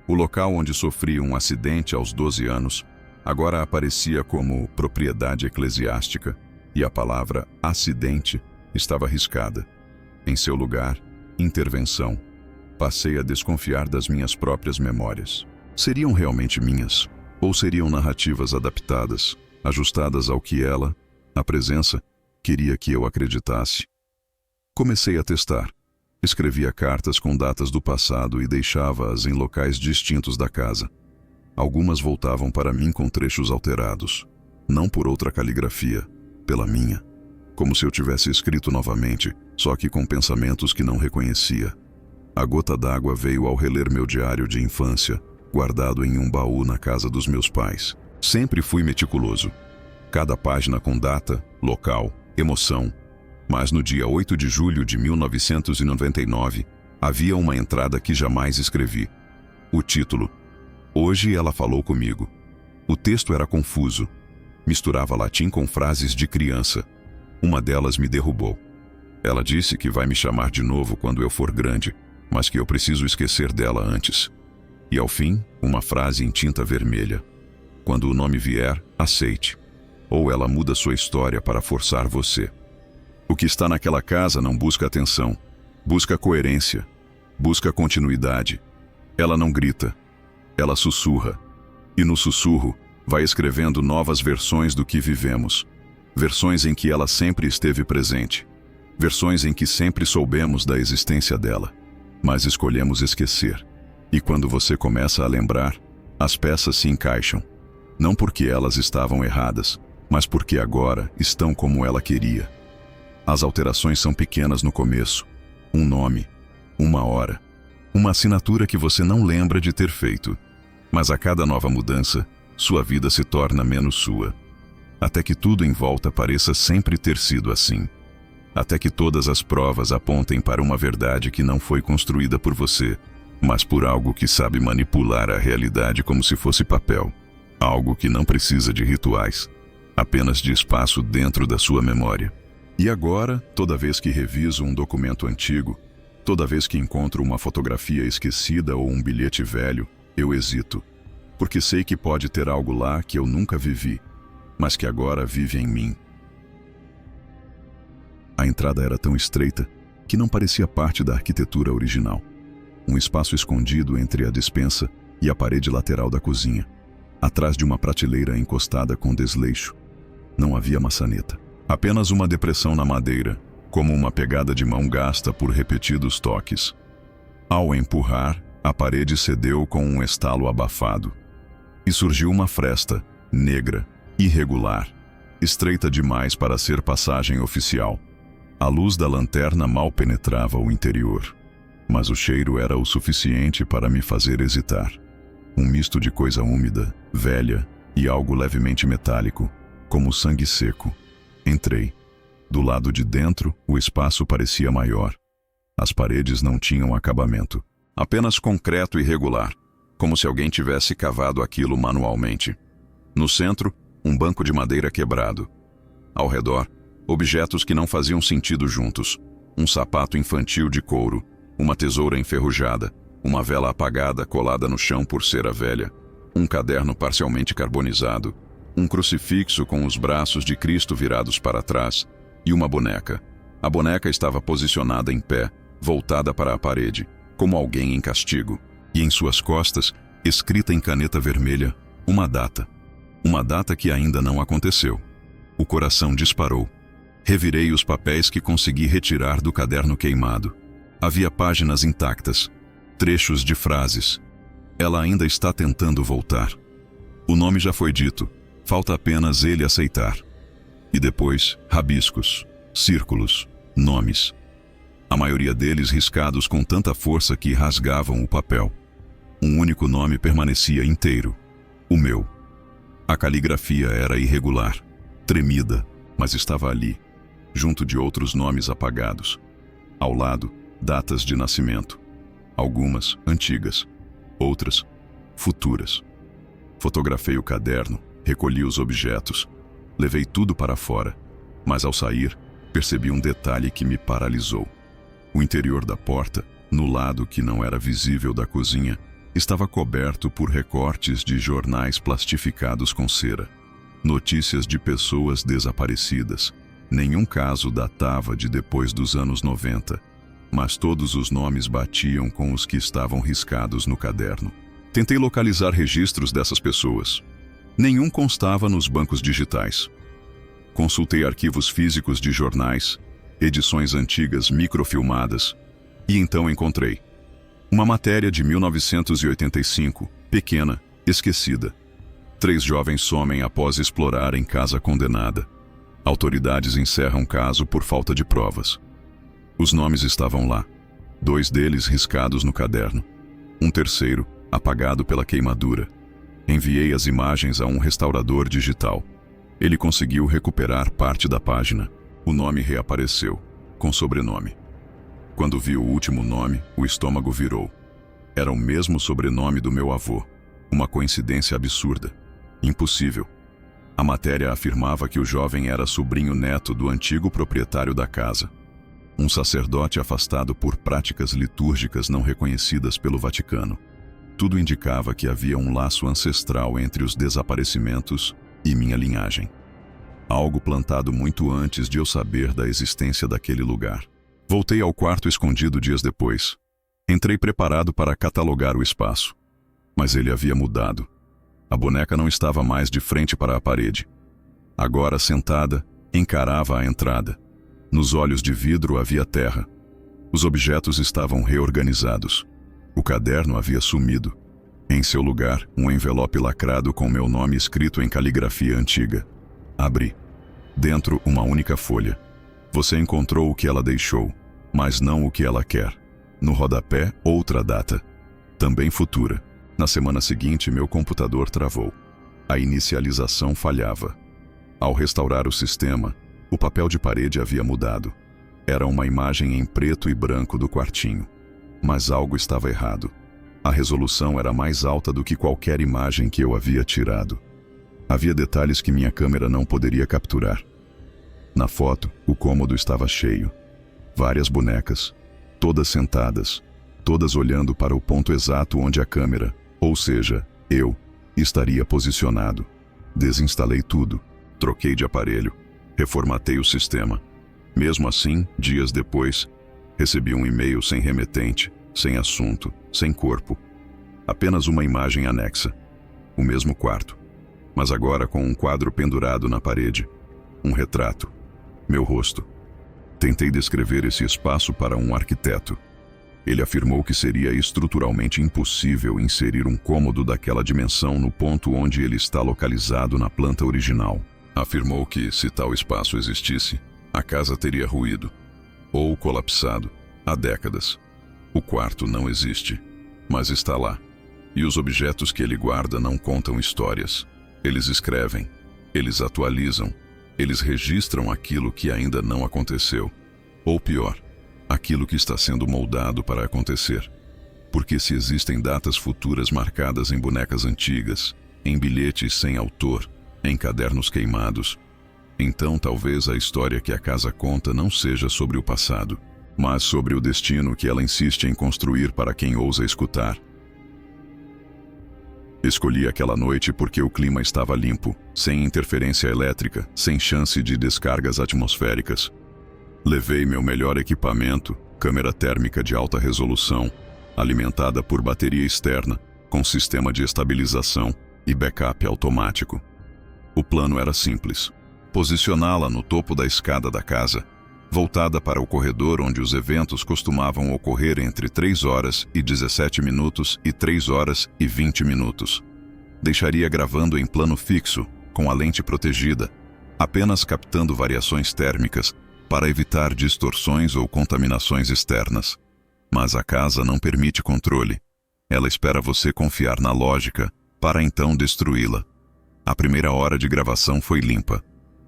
Speaker 1: O local onde sofri um acidente aos 12 anos agora aparecia como propriedade eclesiástica e a palavra acidente estava riscada. Em seu lugar, intervenção. Passei a desconfiar das minhas próprias memórias. Seriam realmente minhas? Ou seriam narrativas adaptadas, ajustadas ao que ela, a presença, queria que eu acreditasse? Comecei a testar. Escrevia cartas com datas do passado e deixava-as em locais distintos da casa. Algumas voltavam para mim com trechos alterados, não por outra caligrafia, pela minha, como se eu tivesse escrito novamente, só que com pensamentos que não reconhecia. A gota d'água veio ao reler meu diário de infância, guardado em um baú na casa dos meus pais. Sempre fui meticuloso. Cada página com data, local, emoção. Mas no dia 8 de julho de 1999, havia uma entrada que jamais escrevi. O título: Hoje ela falou comigo. O texto era confuso. Misturava latim com frases de criança. Uma delas me derrubou. Ela disse que vai me chamar de novo quando eu for grande, mas que eu preciso esquecer dela antes. E ao fim, uma frase em tinta vermelha: Quando o nome vier, aceite. Ou ela muda sua história para forçar você. O que está naquela casa não busca atenção. Busca coerência. Busca continuidade. Ela não grita. Ela sussurra. E no sussurro, vai escrevendo novas versões do que vivemos. Versões em que ela sempre esteve presente. Versões em que sempre soubemos da existência dela, mas escolhemos esquecer. E quando você começa a lembrar, as peças se encaixam. Não porque elas estavam erradas, mas porque agora estão como ela queria. As alterações são pequenas no começo. Um nome, uma hora, uma assinatura que você não lembra de ter feito. Mas a cada nova mudança, sua vida se torna menos sua. Até que tudo em volta pareça sempre ter sido assim. Até que todas as provas apontem para uma verdade que não foi construída por você, mas por algo que sabe manipular a realidade como se fosse papel. Algo que não precisa de rituais, apenas de espaço dentro da sua memória. E agora, toda vez que reviso um documento antigo, toda vez que encontro uma fotografia esquecida ou um bilhete velho, eu hesito, porque sei que pode ter algo lá que eu nunca vivi, mas que agora vive em mim. A entrada era tão estreita que não parecia parte da arquitetura original. Um espaço escondido entre a despensa e a parede lateral da cozinha, atrás de uma prateleira encostada com desleixo. Não havia maçaneta, apenas uma depressão na madeira, como uma pegada de mão gasta por repetidos toques. Ao empurrar, a parede cedeu com um estalo abafado. E surgiu uma fresta, negra, irregular, estreita demais para ser passagem oficial. A luz da lanterna mal penetrava o interior, mas o cheiro era o suficiente para me fazer hesitar. Um misto de coisa úmida, velha e algo levemente metálico, como sangue seco. Entrei. Do lado de dentro, o espaço parecia maior. As paredes não tinham acabamento, apenas concreto irregular, como se alguém tivesse cavado aquilo manualmente. No centro, um banco de madeira quebrado. Ao redor, objetos que não faziam sentido juntos. Um sapato infantil de couro, uma tesoura enferrujada, uma vela apagada colada no chão por cera velha, um caderno parcialmente carbonizado, um crucifixo com os braços de Cristo virados para trás e uma boneca. A boneca estava posicionada em pé, voltada para a parede, como alguém em castigo, e em suas costas, escrita em caneta vermelha, uma data. Uma data que ainda não aconteceu. O coração disparou. Revirei os papéis que consegui retirar do caderno queimado. Havia páginas intactas, trechos de frases. Ela ainda está tentando voltar. O nome já foi dito, falta apenas ele aceitar. E depois, rabiscos, círculos, nomes. A maioria deles riscados com tanta força que rasgavam o papel. Um único nome permanecia inteiro, o meu. A caligrafia era irregular, tremida, mas estava ali, junto de outros nomes apagados. Ao lado, datas de nascimento. Algumas antigas, outras futuras. Fotografei o caderno, recolhi os objetos, levei tudo para fora, mas ao sair, percebi um detalhe que me paralisou. O interior da porta, no lado que não era visível da cozinha, estava coberto por recortes de jornais plastificados com cera. Notícias de pessoas desaparecidas. Nenhum caso datava de depois dos anos 90, mas todos os nomes batiam com os que estavam riscados no caderno. Tentei localizar registros dessas pessoas. Nenhum constava nos bancos digitais. Consultei arquivos físicos de jornais, edições antigas microfilmadas, e então encontrei uma matéria de 1985, pequena, esquecida. 3 jovens somem após explorarem casa condenada. Autoridades encerram caso por falta de provas. Os nomes estavam lá, 2 deles riscados no caderno, um terceiro apagado pela queimadura. Enviei as imagens a um restaurador digital. Ele conseguiu recuperar parte da página. O nome reapareceu, com sobrenome. Quando vi o último nome, o estômago virou. Era o mesmo sobrenome do meu avô. Uma coincidência absurda. Impossível. A matéria afirmava que o jovem era sobrinho neto do antigo proprietário da casa. Um sacerdote afastado por práticas litúrgicas não reconhecidas pelo Vaticano. Tudo indicava que havia um laço ancestral entre os desaparecimentos e minha linhagem. Algo plantado muito antes de eu saber da existência daquele lugar. Voltei ao quarto escondido dias depois. Entrei preparado para catalogar o espaço. Mas ele havia mudado. A boneca não estava mais de frente para a parede. Agora, sentada, encarava a entrada. Nos olhos de vidro havia terra. Os objetos estavam reorganizados. O caderno havia sumido. Em seu lugar, um envelope lacrado com meu nome escrito em caligrafia antiga. Abri. Dentro, uma única folha. Você encontrou o que ela deixou, mas não o que ela quer. No rodapé, outra data. Também futura. Na semana seguinte, meu computador travou. A inicialização falhava. Ao restaurar o sistema, o papel de parede havia mudado. Era uma imagem em preto e branco do quartinho. Mas algo estava errado. A resolução era mais alta do que qualquer imagem que eu havia tirado. Havia detalhes que minha câmera não poderia capturar. Na foto, o cômodo estava cheio. Várias bonecas, todas sentadas, todas olhando para o ponto exato onde a câmera, ou seja, eu, estaria posicionado. Desinstalei tudo, troquei de aparelho, reformatei o sistema. Mesmo assim, dias depois, recebi um e-mail sem remetente, sem assunto, sem corpo. Apenas uma imagem anexa. O mesmo quarto, mas agora com um quadro pendurado na parede. Um retrato. Meu rosto. Tentei descrever esse espaço para um arquiteto. Ele afirmou que seria estruturalmente impossível inserir um cômodo daquela dimensão no ponto onde ele está localizado na planta original. Afirmou que, se tal espaço existisse, a casa teria ruído, ou colapsado, há décadas. O quarto não existe, mas está lá. E os objetos que ele guarda não contam histórias. Eles escrevem, eles atualizam, eles registram aquilo que ainda não aconteceu. Ou pior, aquilo que está sendo moldado para acontecer. Porque se existem datas futuras marcadas em bonecas antigas, em bilhetes sem autor, em cadernos queimados, então talvez a história que a casa conta não seja sobre o passado, mas sobre o destino que ela insiste em construir para quem ousa escutar. Escolhi aquela noite porque o clima estava limpo, sem interferência elétrica, sem chance de descargas atmosféricas. Levei meu melhor equipamento, câmera térmica de alta resolução, alimentada por bateria externa, com sistema de estabilização e backup automático. O plano era simples: posicioná-la no topo da escada da casa, voltada para o corredor onde os eventos costumavam ocorrer entre 3 horas e 17 minutos e 3 horas e 20 minutos. Deixaria gravando em plano fixo, com a lente protegida, apenas captando variações térmicas para evitar distorções ou contaminações externas. Mas a casa não permite controle. Ela espera você confiar na lógica, para então destruí-la. A primeira hora de gravação foi limpa.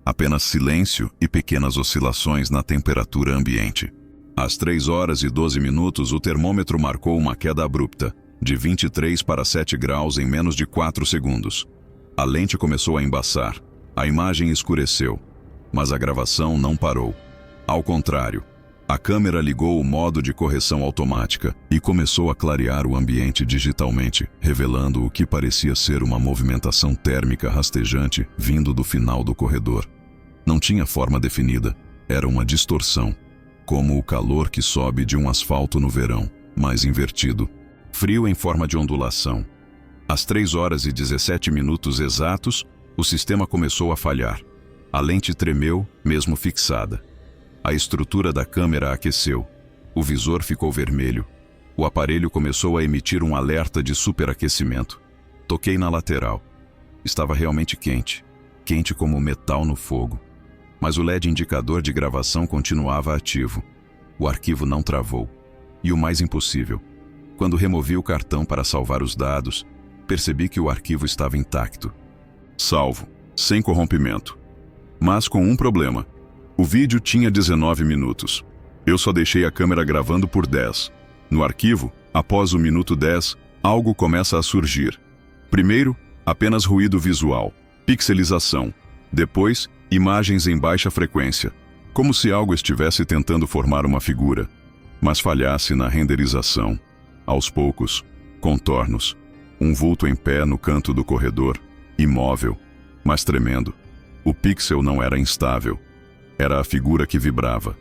Speaker 1: Apenas silêncio e pequenas oscilações na temperatura ambiente. Às 3 horas e 12 minutos, o termômetro marcou uma queda abrupta, de 23 para 7 graus em menos de 4 segundos. A lente começou a embaçar, a imagem escureceu, mas a gravação não parou. Ao contrário, a câmera ligou o modo de correção automática e começou a clarear o ambiente digitalmente, revelando o que parecia ser uma movimentação térmica rastejante vindo do final do corredor. Não tinha forma definida, era uma distorção, como o calor que sobe de um asfalto no verão, mas invertido. Frio em forma de ondulação. Às 3 horas e 17 minutos exatos, o sistema começou a falhar. A lente tremeu, mesmo fixada. A estrutura da câmera aqueceu. O visor ficou vermelho. O aparelho começou a emitir um alerta de superaquecimento. Toquei na lateral. Estava realmente quente. Quente como metal no fogo. Mas o LED indicador de gravação continuava ativo. O arquivo não travou. E o mais impossível: quando removi o cartão para salvar os dados, percebi que o arquivo estava intacto. Salvo, sem corrompimento. Mas com um problema. O vídeo tinha 19 minutos. Eu só deixei a câmera gravando por 10. No arquivo, após o minuto 10, algo começa a surgir. Primeiro, apenas ruído visual, pixelização. Depois, imagens em baixa frequência, como se algo estivesse tentando formar uma figura, mas falhasse na renderização. Aos poucos, contornos. Um vulto em pé no canto do corredor, imóvel, mas tremendo. O pixel não era instável. Era a figura que vibrava.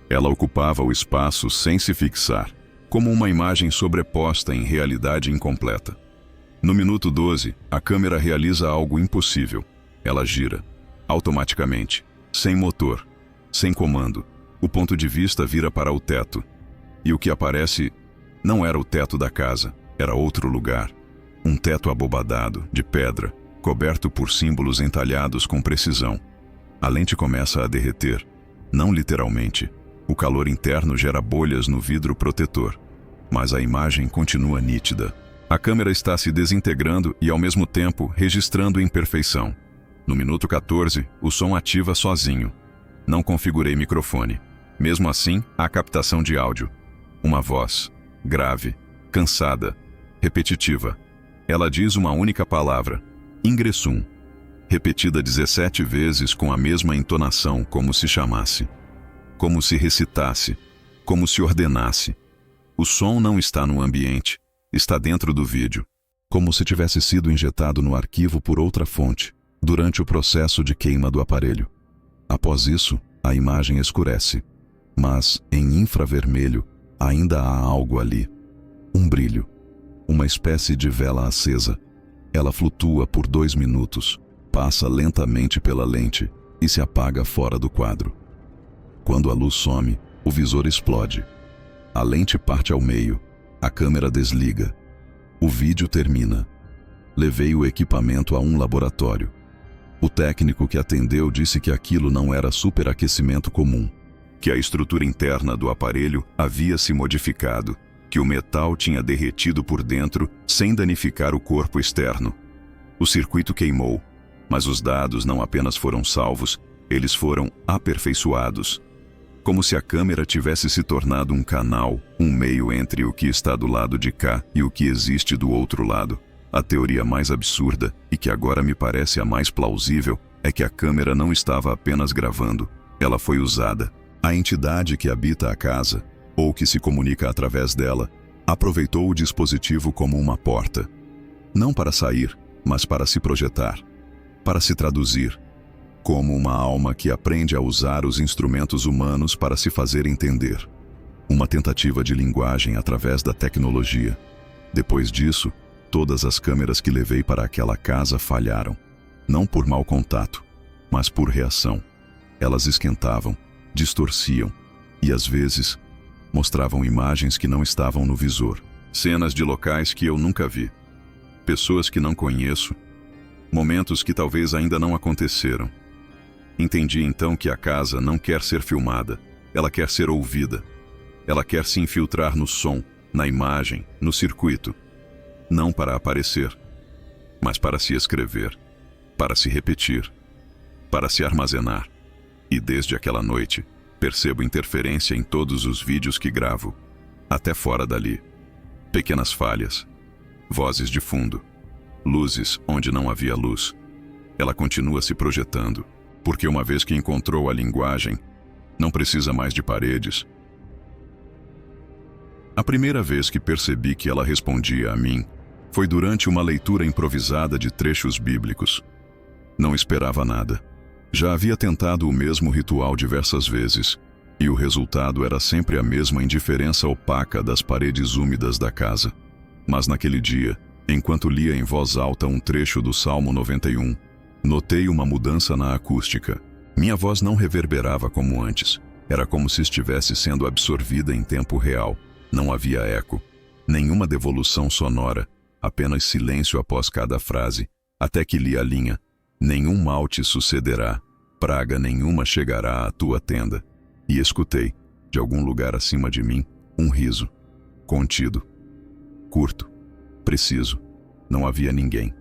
Speaker 1: Ela ocupava o espaço sem se fixar, como uma imagem sobreposta em realidade incompleta. No minuto 12, a câmera realiza algo impossível. Ela gira, automaticamente, sem motor, sem comando. O ponto de vista vira para o teto. E o que aparece não era o teto da casa, era outro lugar. Um teto abobadado, de pedra, coberto por símbolos entalhados com precisão. A lente começa a derreter, não literalmente. O calor interno gera bolhas no vidro protetor, mas a imagem continua nítida. A câmera está se desintegrando e, ao mesmo tempo, registrando imperfeição. No minuto 14, o som ativa sozinho. Não configurei microfone. Mesmo assim, há captação de áudio. Uma voz, grave, cansada, repetitiva. Ela diz uma única palavra, ingressum, repetida 17 vezes com a mesma entonação, como se chamasse, como se recitasse, como se ordenasse. O som não está no ambiente, está dentro do vídeo, como se tivesse sido injetado no arquivo por outra fonte, durante o processo de queima do aparelho. Após isso, a imagem escurece, mas, em infravermelho, ainda há algo ali. Um brilho, uma espécie de vela acesa. Ela flutua por 2 minutos, passa lentamente pela lente e se apaga fora do quadro. Quando a luz some, o visor explode. A lente parte ao meio, a câmera desliga. O vídeo termina. Levei o equipamento a um laboratório. O técnico que atendeu disse que aquilo não era superaquecimento comum, que a estrutura interna do aparelho havia se modificado, que o metal tinha derretido por dentro sem danificar o corpo externo. O circuito queimou, mas os dados não apenas foram salvos, eles foram aperfeiçoados. Como se a câmera tivesse se tornado um canal, um meio entre o que está do lado de cá e o que existe do outro lado. A teoria mais absurda, e que agora me parece a mais plausível, é que a câmera não estava apenas gravando, ela foi usada. A entidade que habita a casa, ou que se comunica através dela, aproveitou o dispositivo como uma porta. Não para sair, mas para se projetar, para se traduzir, como uma alma que aprende a usar os instrumentos humanos para se fazer entender. Uma tentativa de linguagem através da tecnologia. Depois disso, todas as câmeras que levei para aquela casa falharam. Não por mau contato, mas por reação. Elas esquentavam, distorciam e, às vezes, mostravam imagens que não estavam no visor. Cenas de locais que eu nunca vi. Pessoas que não conheço. Momentos que talvez ainda não aconteceram. Entendi então que a casa não quer ser filmada, ela quer ser ouvida. Ela quer se infiltrar no som, na imagem, no circuito. Não para aparecer, mas para se escrever, para se repetir, para se armazenar. E desde aquela noite, percebo interferência em todos os vídeos que gravo, até fora dali. Pequenas falhas, vozes de fundo, luzes onde não havia luz. Ela continua se projetando, porque uma vez que encontrou a linguagem, não precisa mais de paredes. A primeira vez que percebi que ela respondia a mim foi durante uma leitura improvisada de trechos bíblicos. Não esperava nada. Já havia tentado o mesmo ritual diversas vezes, e o resultado era sempre a mesma indiferença opaca das paredes úmidas da casa. Mas naquele dia, enquanto lia em voz alta um trecho do Salmo 91, notei uma mudança na acústica. Minha voz não reverberava como antes. Era como se estivesse sendo absorvida em tempo real. Não havia eco, nenhuma devolução sonora, apenas silêncio após cada frase, até que li a linha: nenhum mal te sucederá, praga nenhuma chegará à tua tenda. E escutei, de algum lugar acima de mim, um riso, contido, curto, preciso. Não havia ninguém.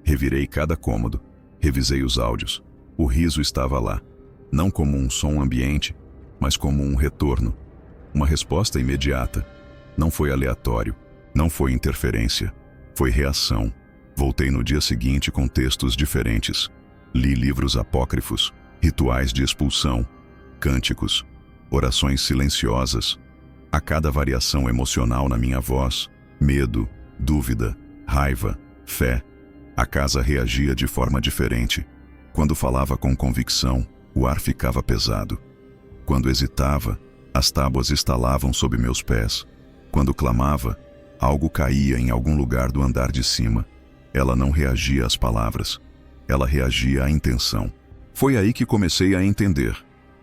Speaker 1: Revirei cada cômodo, revisei os áudios. O riso estava lá, não como um som ambiente, mas como um retorno, uma resposta imediata. Não foi aleatório, não foi interferência, foi reação. Voltei no dia seguinte com textos diferentes. Li livros apócrifos, rituais de expulsão, cânticos, orações silenciosas. A cada variação emocional na minha voz, medo, dúvida, raiva, fé, a casa reagia de forma diferente. Quando falava com convicção, o ar ficava pesado. Quando hesitava, as tábuas estalavam sob meus pés. Quando clamava, algo caía em algum lugar do andar de cima. Ela não reagia às palavras. Ela reagia à intenção. Foi aí que comecei a entender.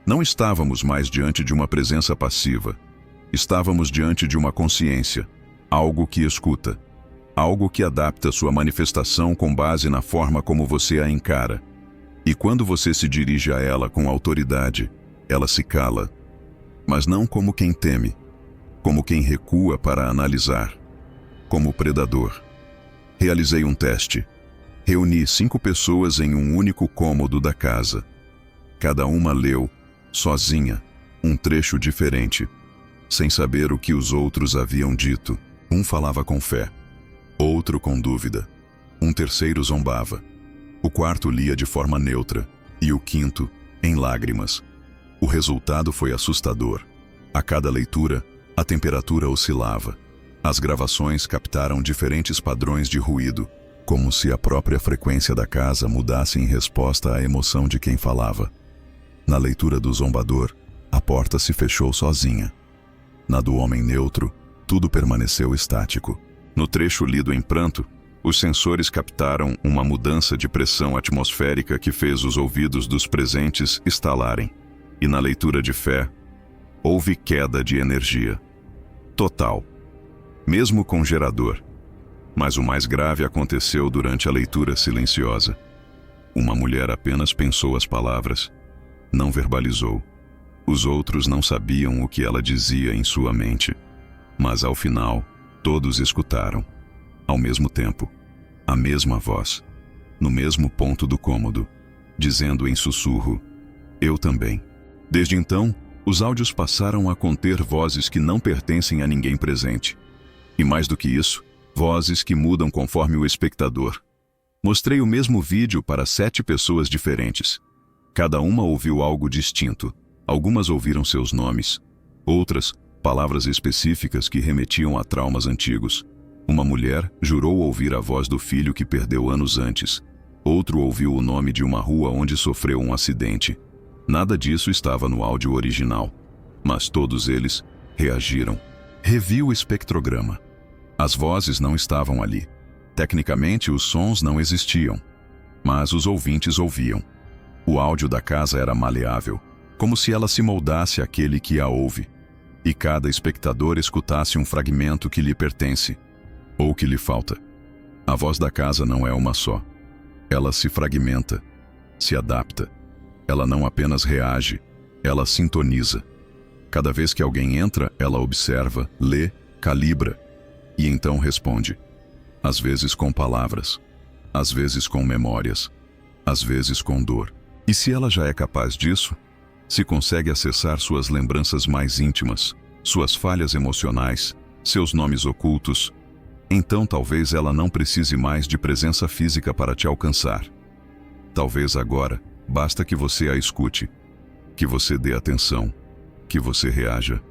Speaker 1: Não estávamos mais diante de uma presença passiva. Estávamos diante de uma consciência, algo que escuta, algo que adapta sua manifestação com base na forma como você a encara. E quando você se dirige a ela com autoridade, ela se cala, mas não como quem teme, como quem recua para analisar, como predador. Realizei um teste. Reuni 5 pessoas em um único cômodo da casa. Cada uma leu, sozinha, um trecho diferente, sem saber o que os outros haviam dito. Um falava com fé, outro com dúvida, um terceiro zombava. O quarto lia de forma neutra, e o quinto, em lágrimas. O resultado foi assustador. A cada leitura, a temperatura oscilava. As gravações captaram diferentes padrões de ruído, como se a própria frequência da casa mudasse em resposta à emoção de quem falava. Na leitura do zombador, a porta se fechou sozinha. Na do homem neutro, tudo permaneceu estático. No trecho lido em pranto, os sensores captaram uma mudança de pressão atmosférica que fez os ouvidos dos presentes estalarem. E na leitura de fé, houve queda de energia. Total. Mesmo com gerador. Mas o mais grave aconteceu durante a leitura silenciosa. Uma mulher apenas pensou as palavras, não verbalizou. Os outros não sabiam o que ela dizia em sua mente. Mas ao final, todos escutaram. Ao mesmo tempo, a mesma voz, no mesmo ponto do cômodo, dizendo em sussurro, eu também. Desde então, os áudios passaram a conter vozes que não pertencem a ninguém presente. E mais do que isso, vozes que mudam conforme o espectador. Mostrei o mesmo vídeo para 7 pessoas diferentes. Cada uma ouviu algo distinto. Algumas ouviram seus nomes, outras, palavras específicas que remetiam a traumas antigos. Uma mulher jurou ouvir a voz do filho que perdeu anos antes. Outro ouviu o nome de uma rua onde sofreu um acidente. Nada disso estava no áudio original, mas todos eles reagiram. Revi o espectrograma. As vozes não estavam ali. Tecnicamente, os sons não existiam, mas os ouvintes ouviam. O áudio da casa era maleável, como se ela se moldasse àquele que a ouve, e cada espectador escutasse um fragmento que lhe pertence, ou que lhe falta. A voz da casa não é uma só. Ela se fragmenta, se adapta. Ela não apenas reage, ela sintoniza. Cada vez que alguém entra, ela observa, lê, calibra, e então responde. Às vezes com palavras, às vezes com memórias, às vezes com dor. E se ela já é capaz disso, se consegue acessar suas lembranças mais íntimas, suas falhas emocionais, seus nomes ocultos, então talvez ela não precise mais de presença física para te alcançar. Talvez agora, basta que você a escute, que você dê atenção, que você reaja.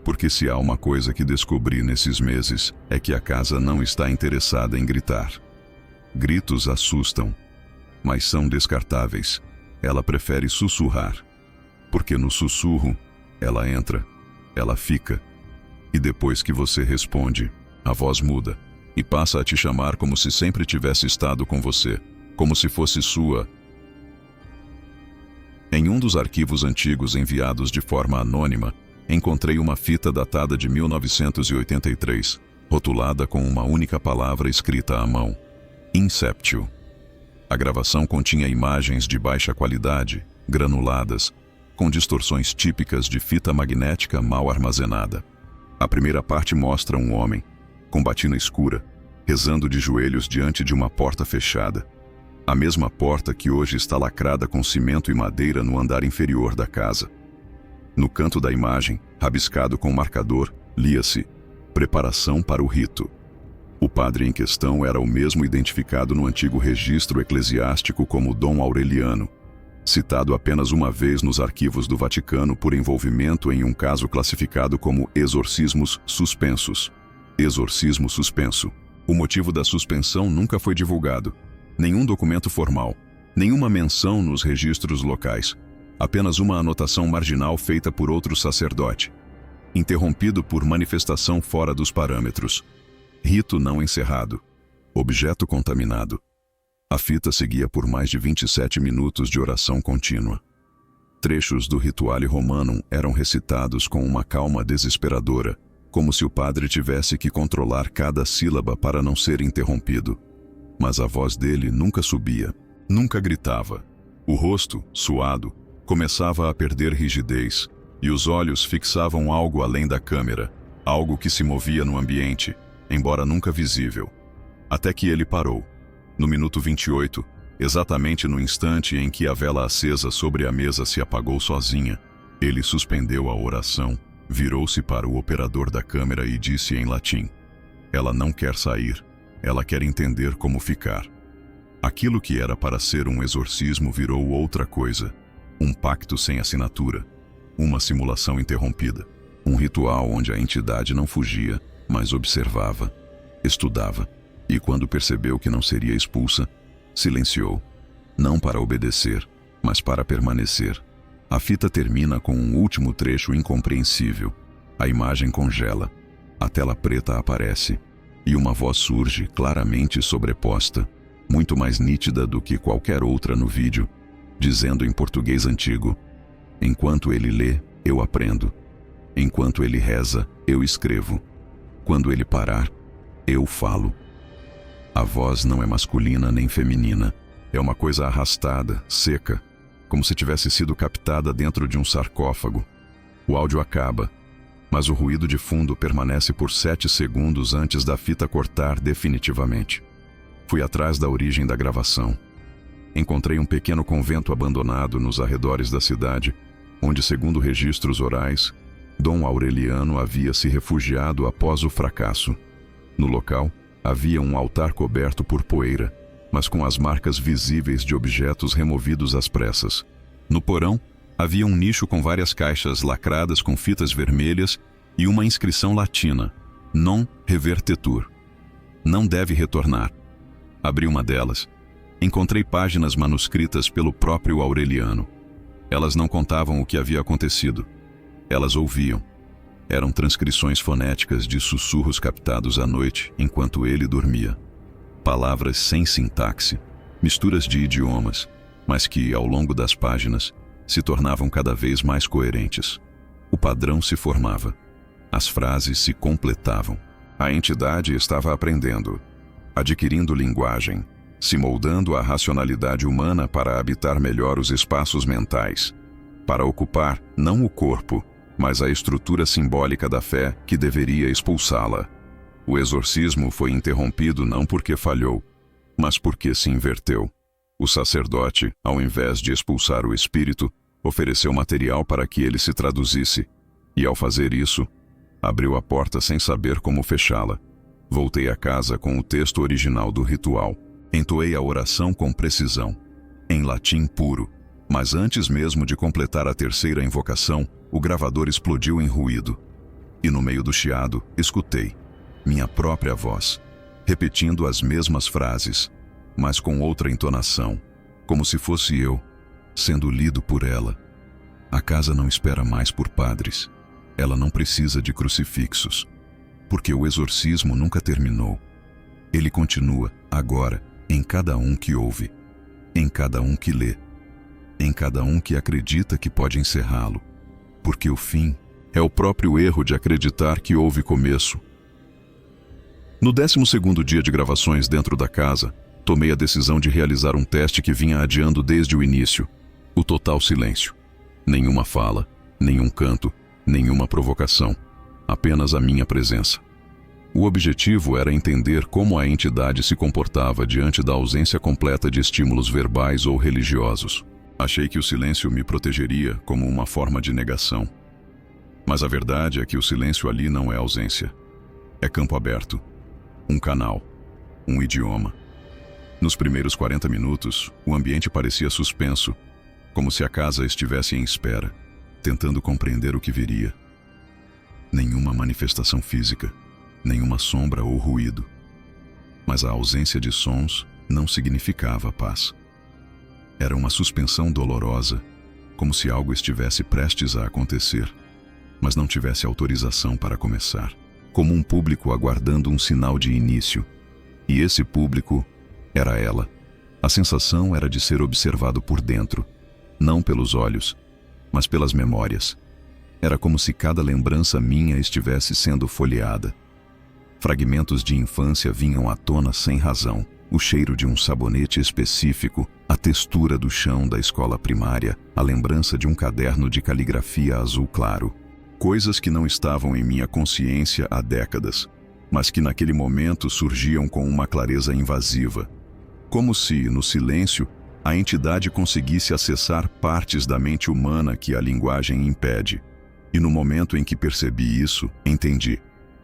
Speaker 1: Porque se há uma coisa que descobri nesses meses, é que a casa não está interessada em gritar. Gritos assustam, mas são descartáveis. Ela prefere sussurrar. Porque no sussurro, ela entra, ela fica. E depois que você responde, a voz muda e passa a te chamar como se sempre tivesse estado com você, como se fosse sua. Em um dos arquivos antigos enviados de forma anônima, encontrei uma fita datada de 1983, rotulada com uma única palavra escrita à mão: Inceptio. A gravação continha imagens de baixa qualidade, granuladas, com distorções típicas de fita magnética mal armazenada. A primeira parte mostra um homem, com batina escura, rezando de joelhos diante de uma porta fechada. A mesma porta que hoje está lacrada com cimento e madeira no andar inferior da casa. No canto da imagem, rabiscado com marcador, lia-se: Preparação para o rito. O padre em questão era o mesmo identificado no antigo registro eclesiástico como Dom Aureliano, citado apenas uma vez nos arquivos do Vaticano por envolvimento em um caso classificado como exorcismos suspensos. Exorcismo suspenso. O motivo da suspensão nunca foi divulgado. Nenhum documento formal, nenhuma menção nos registros locais. Apenas uma anotação marginal feita por outro sacerdote. Interrompido por manifestação fora dos parâmetros. Rito não encerrado. Objeto contaminado. A fita seguia por mais de 27 minutos de oração contínua. Trechos do Rituale Romanum eram recitados com uma calma desesperadora, como se o padre tivesse que controlar cada sílaba para não ser interrompido. Mas a voz dele nunca subia, nunca gritava. O rosto, suado, começava a perder rigidez, e os olhos fixavam algo além da câmera, algo que se movia no ambiente, embora nunca visível. Até que ele parou. No minuto 28, exatamente no instante em que a vela acesa sobre a mesa se apagou sozinha, ele suspendeu a oração, virou-se para o operador da câmera e disse em latim: "Ela não quer sair, ela quer entender como ficar." Aquilo que era para ser um exorcismo virou outra coisa, um pacto sem assinatura, uma simulação interrompida, um ritual onde a entidade não fugia, mas observava, estudava, e quando percebeu que não seria expulsa, silenciou, não para obedecer, mas para permanecer. A fita termina com um último trecho incompreensível. A imagem congela, a tela preta aparece, e uma voz surge claramente sobreposta, muito mais nítida do que qualquer outra no vídeo, dizendo em português antigo: "Enquanto ele lê, eu aprendo. Enquanto ele reza, eu escrevo. Quando ele parar, eu falo." A voz não é masculina nem feminina. É uma coisa arrastada, seca, como se tivesse sido captada dentro de um sarcófago. O áudio acaba, mas o ruído de fundo permanece por 7 segundos antes da fita cortar definitivamente. Fui atrás da origem da gravação. Encontrei um pequeno convento abandonado nos arredores da cidade, onde, segundo registros orais, Dom Aureliano havia se refugiado após o fracasso. No local, havia um altar coberto por poeira, mas com as marcas visíveis de objetos removidos às pressas. No porão, havia um nicho com várias caixas lacradas com fitas vermelhas e uma inscrição latina: "Non revertetur", não deve retornar. Abri uma delas. Encontrei páginas manuscritas pelo próprio Aureliano. Elas não contavam o que havia acontecido. Elas ouviam. Eram transcrições fonéticas de sussurros captados à noite enquanto ele dormia. Palavras sem sintaxe, misturas de idiomas, mas que, ao longo das páginas, se tornavam cada vez mais coerentes. O padrão se formava. As frases se completavam. A entidade estava aprendendo, adquirindo linguagem, se moldando à racionalidade humana para habitar melhor os espaços mentais, para ocupar não o corpo, mas a estrutura simbólica da fé que deveria expulsá-la. O exorcismo foi interrompido não porque falhou, mas porque se inverteu. O sacerdote, ao invés de expulsar o espírito, ofereceu material para que ele se traduzisse, e ao fazer isso, abriu a porta sem saber como fechá-la. Voltei a casa com o texto original do ritual. Entoei a oração com precisão, em latim puro, mas antes mesmo de completar a terceira invocação, o gravador explodiu em ruído. E no meio do chiado, escutei minha própria voz, repetindo as mesmas frases, mas com outra entonação, como se fosse eu, sendo lido por ela. A casa não espera mais por padres. Ela não precisa de crucifixos, porque o exorcismo nunca terminou. Ele continua, agora, em cada um que ouve, em cada um que lê, em cada um que acredita que pode encerrá-lo, porque o fim é o próprio erro de acreditar que houve começo. No 12º dia de gravações dentro da casa, tomei a decisão de realizar um teste que vinha adiando desde o início: o total silêncio. Nenhuma fala, nenhum canto, nenhuma provocação, apenas a minha presença. O objetivo era entender como a entidade se comportava diante da ausência completa de estímulos verbais ou religiosos. Achei que o silêncio me protegeria como uma forma de negação. Mas a verdade é que o silêncio ali não é ausência. É campo aberto, um canal, um idioma. Nos primeiros 40 minutos, o ambiente parecia suspenso, como se a casa estivesse em espera, tentando compreender o que viria. Nenhuma manifestação física, nenhuma sombra ou ruído. Mas a ausência de sons não significava paz. Era uma suspensão dolorosa, como se algo estivesse prestes a acontecer, mas não tivesse autorização para começar. Como um público aguardando um sinal de início. E esse público era ela. A sensação era de ser observado por dentro, não pelos olhos, mas pelas memórias. Era como se cada lembrança minha estivesse sendo folheada. Fragmentos de infância vinham à tona sem razão. O cheiro de um sabonete específico, a textura do chão da escola primária, a lembrança de um caderno de caligrafia azul claro. Coisas que não estavam em minha consciência há décadas, mas que naquele momento surgiam com uma clareza invasiva. Como se, no silêncio, a entidade conseguisse acessar partes da mente humana que a linguagem impede. E no momento em que percebi isso, entendi.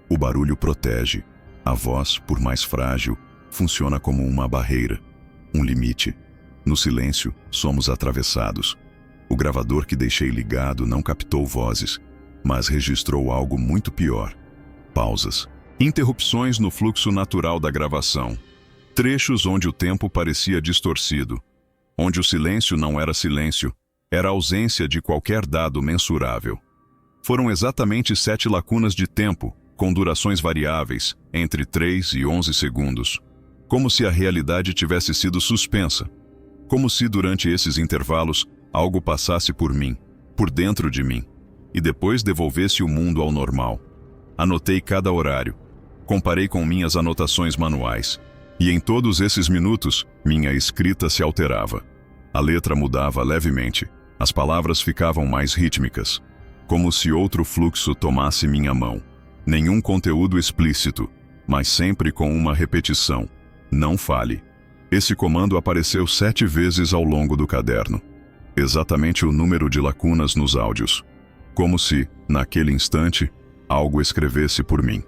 Speaker 1: O barulho protege. A voz, por mais frágil, funciona como uma barreira, um limite. No silêncio, somos atravessados. O gravador que deixei ligado não captou vozes, mas registrou algo muito pior. Pausas. Interrupções no fluxo natural da gravação. Trechos onde o tempo parecia distorcido. Onde o silêncio não era silêncio, era ausência de qualquer dado mensurável. Foram exatamente 7 lacunas de tempo, com durações variáveis, entre 3 e 11 segundos. Como se a realidade tivesse sido suspensa. Como se durante esses intervalos algo passasse por mim, por dentro de mim, e depois devolvesse o mundo ao normal. Anotei cada horário. Comparei com minhas anotações manuais. E em todos esses minutos, minha escrita se alterava. A letra mudava levemente. As palavras ficavam mais rítmicas. Como se outro fluxo tomasse minha mão. Nenhum conteúdo explícito, mas sempre com uma repetição. Não fale. Esse comando apareceu 7 vezes ao longo do caderno. Exatamente o número de lacunas nos áudios. Como se, naquele instante, algo escrevesse por mim.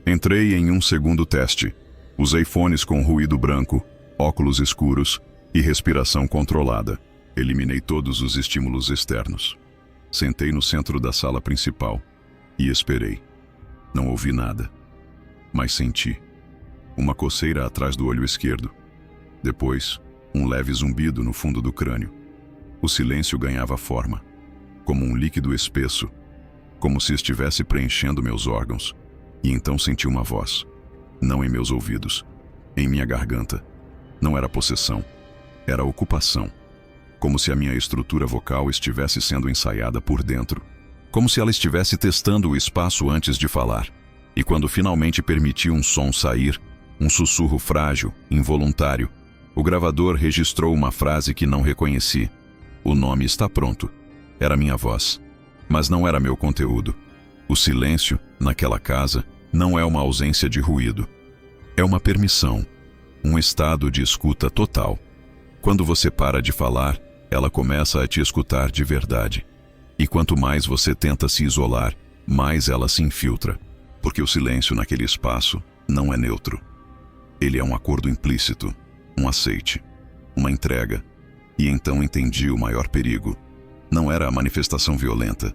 Speaker 1: Entrei em um segundo teste. Usei fones com ruído branco, óculos escuros e respiração controlada. Eliminei todos os estímulos externos. Sentei no centro da sala principal e esperei. Não ouvi nada, mas senti. Uma coceira atrás do olho esquerdo. Depois, um leve zumbido no fundo do crânio. O silêncio ganhava forma, como um líquido espesso, como se estivesse preenchendo meus órgãos. E então senti uma voz, não em meus ouvidos, em minha garganta. Não era possessão, era ocupação. Como se a minha estrutura vocal estivesse sendo ensaiada por dentro. Como se ela estivesse testando o espaço antes de falar. E quando finalmente permiti um som sair, um sussurro frágil, involuntário, o gravador registrou uma frase que não reconheci. O nome está pronto. Era minha voz. Mas não era meu conteúdo. O silêncio, naquela casa, não é uma ausência de ruído. É uma permissão. Um estado de escuta total. Quando você para de falar, ela começa a te escutar de verdade. E quanto mais você tenta se isolar, mais ela se infiltra. Porque o silêncio naquele espaço não é neutro. Ele é um acordo implícito, um aceite, uma entrega. E então entendi o maior perigo. Não era a manifestação violenta,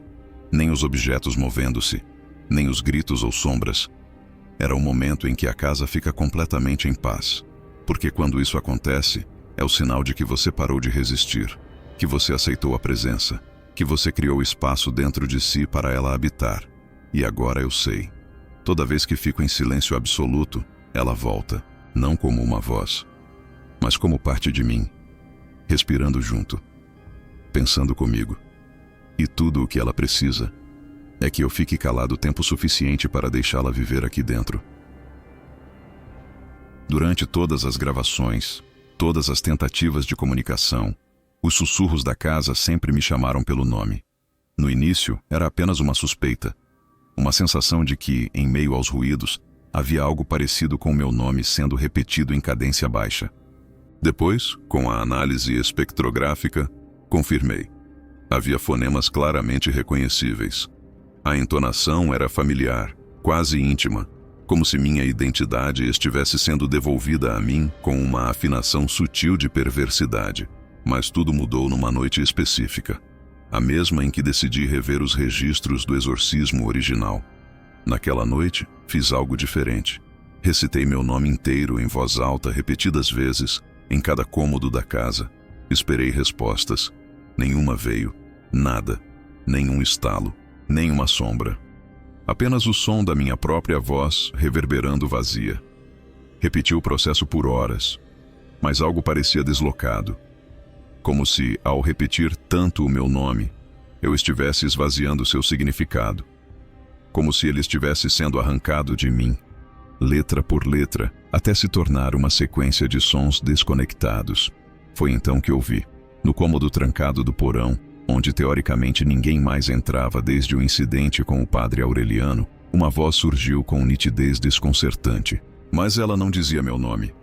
Speaker 1: nem os objetos movendo-se, nem os gritos ou sombras. Era o momento em que a casa fica completamente em paz. Porque quando isso acontece, é o sinal de que você parou de resistir, que você aceitou a presença, que você criou espaço dentro de si para ela habitar. E agora eu sei. Toda vez que fico em silêncio absoluto, ela volta, não como uma voz, mas como parte de mim, respirando junto, pensando comigo. E tudo o que ela precisa é que eu fique calado o tempo suficiente para deixá-la viver aqui dentro. Durante todas as gravações, todas as tentativas de comunicação, os sussurros da casa sempre me chamaram pelo nome. No início, era apenas uma suspeita, uma sensação de que, em meio aos ruídos, havia algo parecido com o meu nome sendo repetido em cadência baixa. Depois, com a análise espectrográfica, confirmei. Havia fonemas claramente reconhecíveis. A entonação era familiar, quase íntima, como se minha identidade estivesse sendo devolvida a mim com uma afinação sutil de perversidade. Mas tudo mudou numa noite específica, a mesma em que decidi rever os registros do exorcismo original. Naquela noite, fiz algo diferente. Recitei meu nome inteiro em voz alta repetidas vezes, em cada cômodo da casa. Esperei respostas. Nenhuma veio. Nada. Nenhum estalo. Nenhuma sombra. Apenas o som da minha própria voz reverberando vazia. Repeti o processo por horas, mas algo parecia deslocado. Como se, ao repetir tanto o meu nome, eu estivesse esvaziando seu significado, como se ele estivesse sendo arrancado de mim, letra por letra, até se tornar uma sequência de sons desconectados. Foi então que ouvi, no cômodo trancado do porão, onde teoricamente ninguém mais entrava desde o incidente com o padre Aureliano, uma voz surgiu com nitidez desconcertante. Mas ela não dizia meu nome.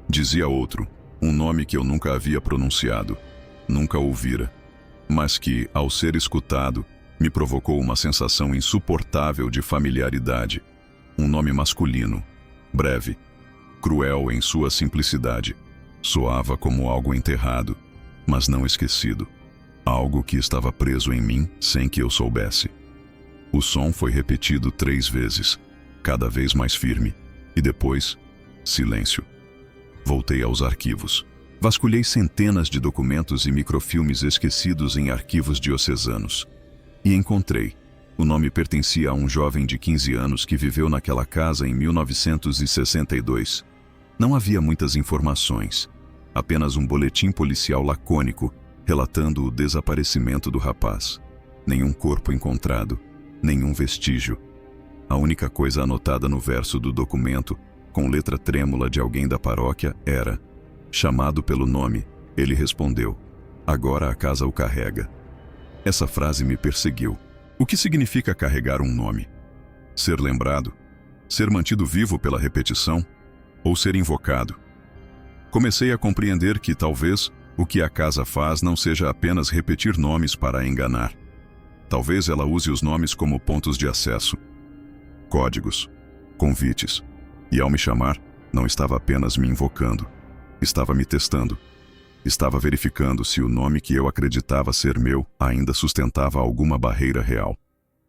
Speaker 1: Dizia outro, um nome que eu nunca havia pronunciado, nunca ouvira, mas que, ao ser escutado, me provocou uma sensação insuportável de familiaridade. Um nome masculino, breve, cruel em sua simplicidade. Soava como algo enterrado, mas não esquecido. Algo que estava preso em mim sem que eu soubesse. O som foi repetido 3 vezes, cada vez mais firme, e depois, silêncio. Voltei aos arquivos. Vasculhei centenas de documentos e microfilmes esquecidos em arquivos diocesanos. E encontrei. O nome pertencia a um jovem de 15 anos que viveu naquela casa em 1962. Não havia muitas informações, apenas um boletim policial lacônico relatando o desaparecimento do rapaz. Nenhum corpo encontrado, nenhum vestígio. A única coisa anotada no verso do documento, com letra trêmula de alguém da paróquia, era: chamado pelo nome, ele respondeu: agora a casa o carrega. Essa frase me perseguiu. O que significa carregar um nome? Ser lembrado? Ser mantido vivo pela repetição? Ou ser invocado? Comecei a compreender que talvez o que a casa faz não seja apenas repetir nomes para enganar. Talvez ela use os nomes como pontos de acesso, códigos, convites. E ao me chamar, não estava apenas me invocando, estava me testando. Estava verificando se o nome que eu acreditava ser meu ainda sustentava alguma barreira real.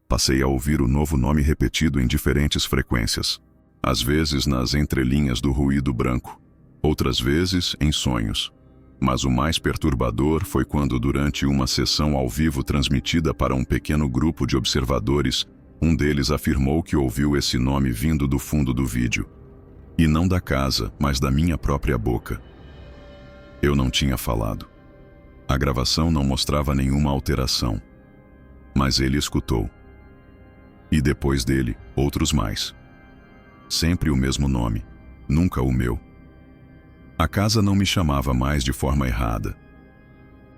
Speaker 1: Passei a ouvir o novo nome repetido em diferentes frequências. Às vezes nas entrelinhas do ruído branco, outras vezes em sonhos. Mas o mais perturbador foi quando, durante uma sessão ao vivo transmitida para um pequeno grupo de observadores, um deles afirmou que ouviu esse nome vindo do fundo do vídeo. E não da casa, mas da minha própria boca. Eu não tinha falado. A gravação não mostrava nenhuma alteração. Mas ele escutou. E depois dele, outros mais. Sempre o mesmo nome, nunca o meu. A casa não me chamava mais de forma errada.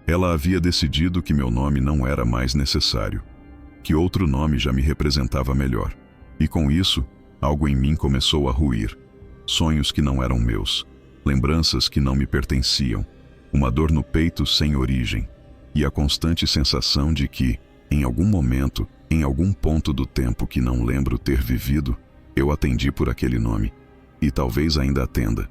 Speaker 1: Ela havia decidido que meu nome não era mais necessário, que outro nome já me representava melhor. E com isso, algo em mim começou a ruir. Sonhos que não eram meus, lembranças que não me pertenciam, uma dor no peito sem origem, e a constante sensação de que, em algum momento, em algum ponto do tempo que não lembro ter vivido, eu atendi por aquele nome, e talvez ainda atenda.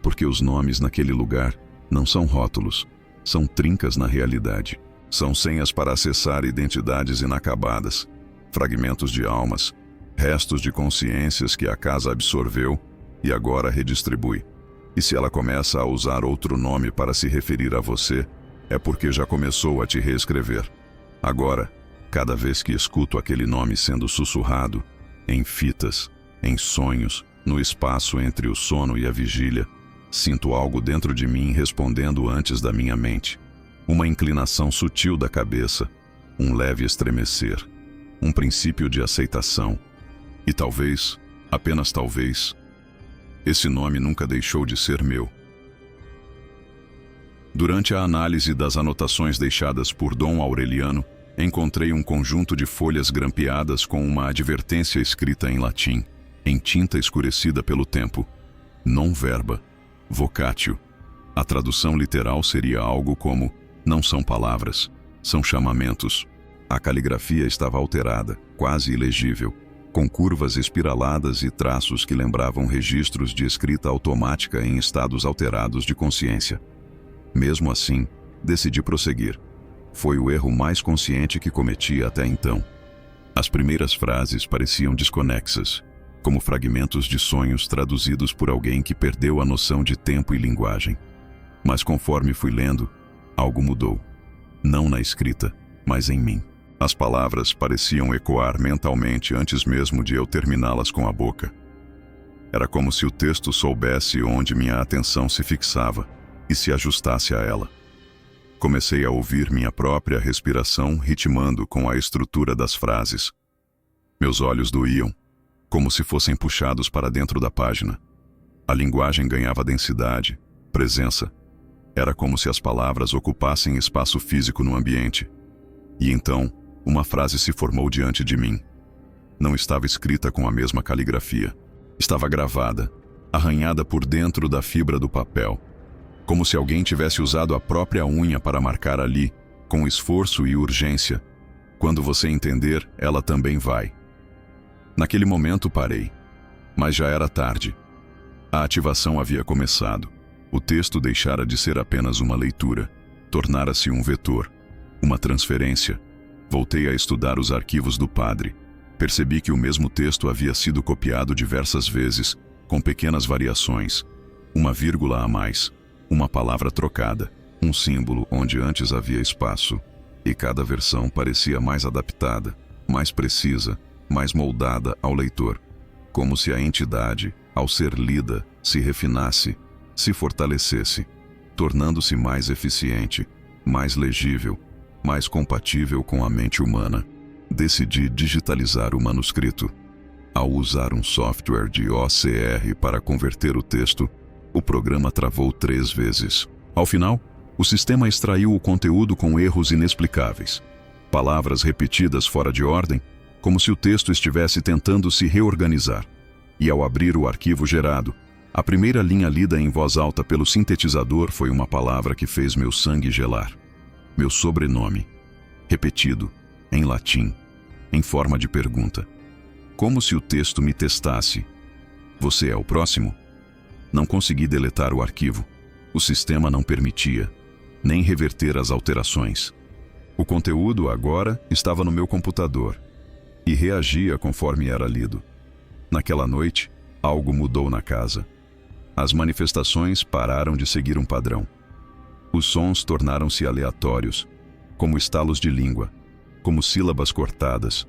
Speaker 1: Porque os nomes naquele lugar não são rótulos, são trincas na realidade. São senhas para acessar identidades inacabadas, fragmentos de almas, restos de consciências que a casa absorveu e agora redistribui. E se ela começa a usar outro nome para se referir a você, é porque já começou a te reescrever. Agora, cada vez que escuto aquele nome sendo sussurrado, em fitas, em sonhos, no espaço entre o sono e a vigília, sinto algo dentro de mim respondendo antes da minha mente. Uma inclinação sutil da cabeça, um leve estremecer, um princípio de aceitação. E talvez, apenas talvez, esse nome nunca deixou de ser meu. Durante a análise das anotações deixadas por Dom Aureliano, encontrei um conjunto de folhas grampeadas com uma advertência escrita em latim, em tinta escurecida pelo tempo. Non verba, vocatio. A tradução literal seria algo como: não são palavras, são chamamentos. A caligrafia estava alterada, quase ilegível, com curvas espiraladas e traços que lembravam registros de escrita automática em estados alterados de consciência. Mesmo assim, decidi prosseguir. Foi o erro mais consciente que cometi até então. As primeiras frases pareciam desconexas, como fragmentos de sonhos traduzidos por alguém que perdeu a noção de tempo e linguagem. Mas conforme fui lendo, algo mudou. Não na escrita, mas em mim. As palavras pareciam ecoar mentalmente antes mesmo de eu terminá-las com a boca. Era como se o texto soubesse onde minha atenção se fixava e se ajustasse a ela. Comecei a ouvir minha própria respiração ritmando com a estrutura das frases. Meus olhos doíam, como se fossem puxados para dentro da página. A linguagem ganhava densidade, presença. Era como se as palavras ocupassem espaço físico no ambiente. E então, uma frase se formou diante de mim. Não estava escrita com a mesma caligrafia. Estava gravada, arranhada por dentro da fibra do papel, como se alguém tivesse usado a própria unha para marcar ali, com esforço e urgência. Quando você entender, ela também vai. Naquele momento parei, mas já era tarde. A ativação havia começado. O texto deixara de ser apenas uma leitura, tornara-se um vetor, uma transferência. Voltei a estudar os arquivos do padre. Percebi que o mesmo texto havia sido copiado diversas vezes, com pequenas variações. Uma vírgula a mais, uma palavra trocada, um símbolo onde antes havia espaço, e cada versão parecia mais adaptada, mais precisa, mais moldada ao leitor, como se a entidade, ao ser lida, se refinasse, se fortalecesse, tornando-se mais eficiente, mais legível, mais compatível com a mente humana. Decidi digitalizar o manuscrito. Ao usar um software de OCR para converter o texto, o programa travou 3 vezes. Ao final, o sistema extraiu o conteúdo com erros inexplicáveis. Palavras repetidas fora de ordem, como se o texto estivesse tentando se reorganizar. E ao abrir o arquivo gerado, a primeira linha lida em voz alta pelo sintetizador foi uma palavra que fez meu sangue gelar. Meu sobrenome, repetido, em latim, em forma de pergunta. Como se o texto me testasse. Você é o próximo? Não consegui deletar o arquivo. O sistema não permitia, nem reverter as alterações. O conteúdo agora estava no meu computador e reagia conforme era lido. Naquela noite, algo mudou na casa. As manifestações pararam de seguir um padrão. Os sons tornaram-se aleatórios, como estalos de língua, como sílabas cortadas.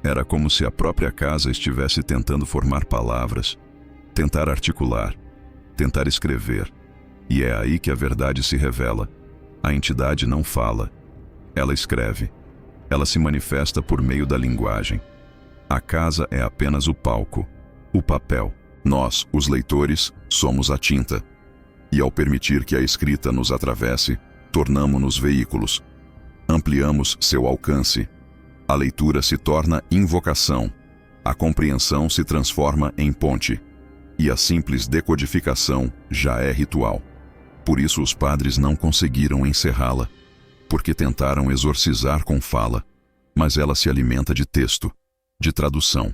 Speaker 1: Era como se a própria casa estivesse tentando formar palavras, tentar articular, tentar escrever. E é aí que a verdade se revela. A entidade não fala. Ela escreve. Ela se manifesta por meio da linguagem. A casa é apenas o palco, o papel. Nós, os leitores, somos a tinta. E ao permitir que a escrita nos atravesse, tornamo-nos veículos. Ampliamos seu alcance. A leitura se torna invocação. A compreensão se transforma em ponte. E a simples decodificação já é ritual. Por isso os padres não conseguiram encerrá-la, porque tentaram exorcizar com fala, mas ela se alimenta de texto, de tradução,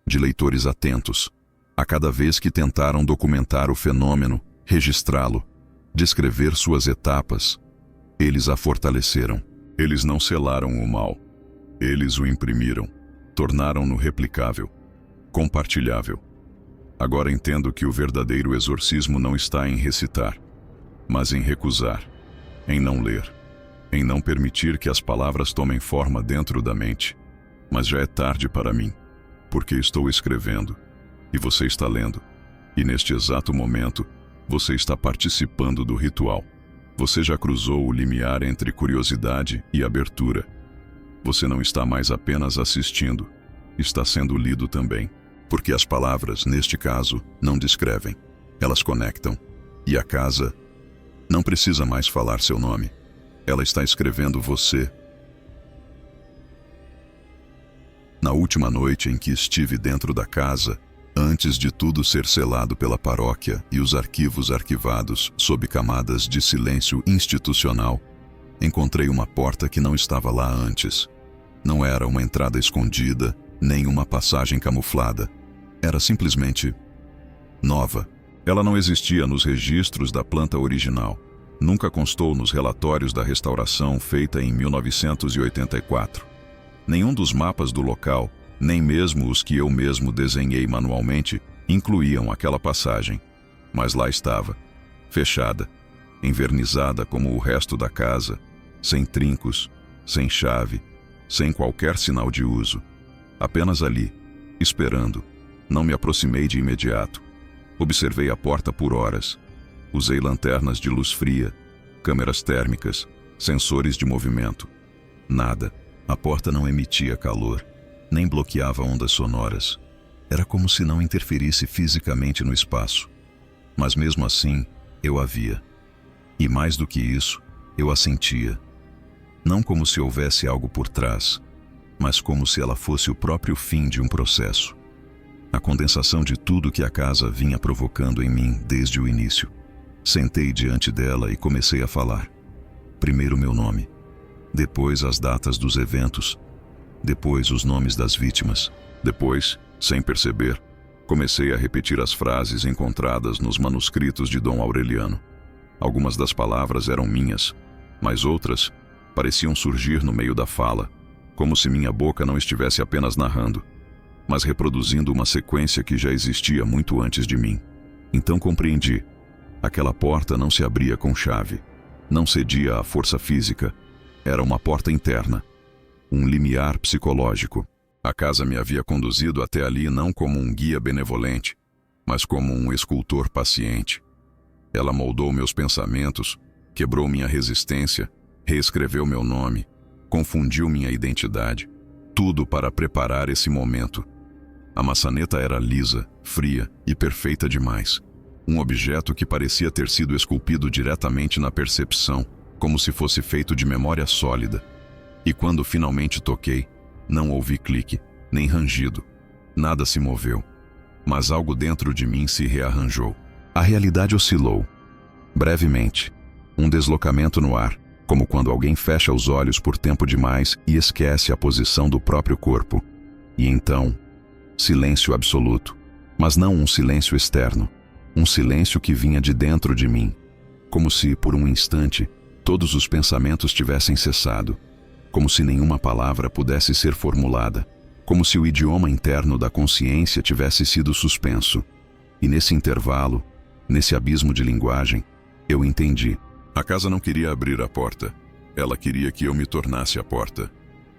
Speaker 1: de leitores atentos. A cada vez que tentaram documentar o fenômeno, registrá-lo, descrever suas etapas, eles a fortaleceram. Eles não selaram o mal. Eles o imprimiram, tornaram-no replicável, compartilhável. Agora entendo que o verdadeiro exorcismo não está em recitar, mas em recusar, em não ler, em não permitir que as palavras tomem forma dentro da mente. Mas já é tarde para mim, porque estou escrevendo, e você está lendo. E neste exato momento, você está participando do ritual. Você já cruzou o limiar entre curiosidade e abertura. Você não está mais apenas assistindo, está sendo lido também. Porque as palavras, neste caso, não descrevem, elas conectam. E a casa não precisa mais falar seu nome. Ela está escrevendo você. Na última noite em que estive dentro da casa, antes de tudo ser selado pela paróquia e os arquivos arquivados sob camadas de silêncio institucional, encontrei uma porta que não estava lá antes. Não era uma entrada escondida, nem uma passagem camuflada. Era simplesmente nova. Ela não existia nos registros da planta original. Nunca constou nos relatórios da restauração feita em 1984. Nenhum dos mapas do local, nem mesmo os que eu mesmo desenhei manualmente, incluíam aquela passagem. Mas lá estava, fechada, envernizada como o resto da casa, sem trincos, sem chave, sem qualquer sinal de uso. Apenas ali, esperando. Não me aproximei de imediato. Observei a porta por horas. Usei lanternas de luz fria, câmeras térmicas, sensores de movimento. Nada. A porta não emitia calor, nem bloqueava ondas sonoras. Era como se não interferisse fisicamente no espaço. Mas mesmo assim, eu a via. E mais do que isso, eu a sentia. Não como se houvesse algo por trás, mas como se ela fosse o próprio fim de um processo. A condensação de tudo que a casa vinha provocando em mim desde o início. Sentei diante dela e comecei a falar. Primeiro meu nome, depois as datas dos eventos, depois os nomes das vítimas. Depois, sem perceber, comecei a repetir as frases encontradas nos manuscritos de Dom Aureliano. Algumas das palavras eram minhas, mas outras pareciam surgir no meio da fala, como se minha boca não estivesse apenas narrando, mas reproduzindo uma sequência que já existia muito antes de mim. Então compreendi. Aquela porta não se abria com chave, não cedia à força física. Era uma porta interna, um limiar psicológico. A casa me havia conduzido até ali não como um guia benevolente, mas como um escultor paciente. Ela moldou meus pensamentos, quebrou minha resistência, reescreveu meu nome, confundiu minha identidade, tudo para preparar esse momento. A maçaneta era lisa, fria e perfeita demais. Um objeto que parecia ter sido esculpido diretamente na percepção, como se fosse feito de memória sólida. E quando finalmente toquei, não ouvi clique, nem rangido. Nada se moveu, mas algo dentro de mim se rearranjou. A realidade oscilou. Brevemente, um deslocamento no ar, como quando alguém fecha os olhos por tempo demais e esquece a posição do próprio corpo. E então, silêncio absoluto, mas não um silêncio externo, um silêncio que vinha de dentro de mim, como se, por um instante, todos os pensamentos tivessem cessado, como se nenhuma palavra pudesse ser formulada, como se o idioma interno da consciência tivesse sido suspenso. E nesse intervalo, nesse abismo de linguagem, eu entendi. A casa não queria abrir a porta. Ela queria que eu me tornasse a porta,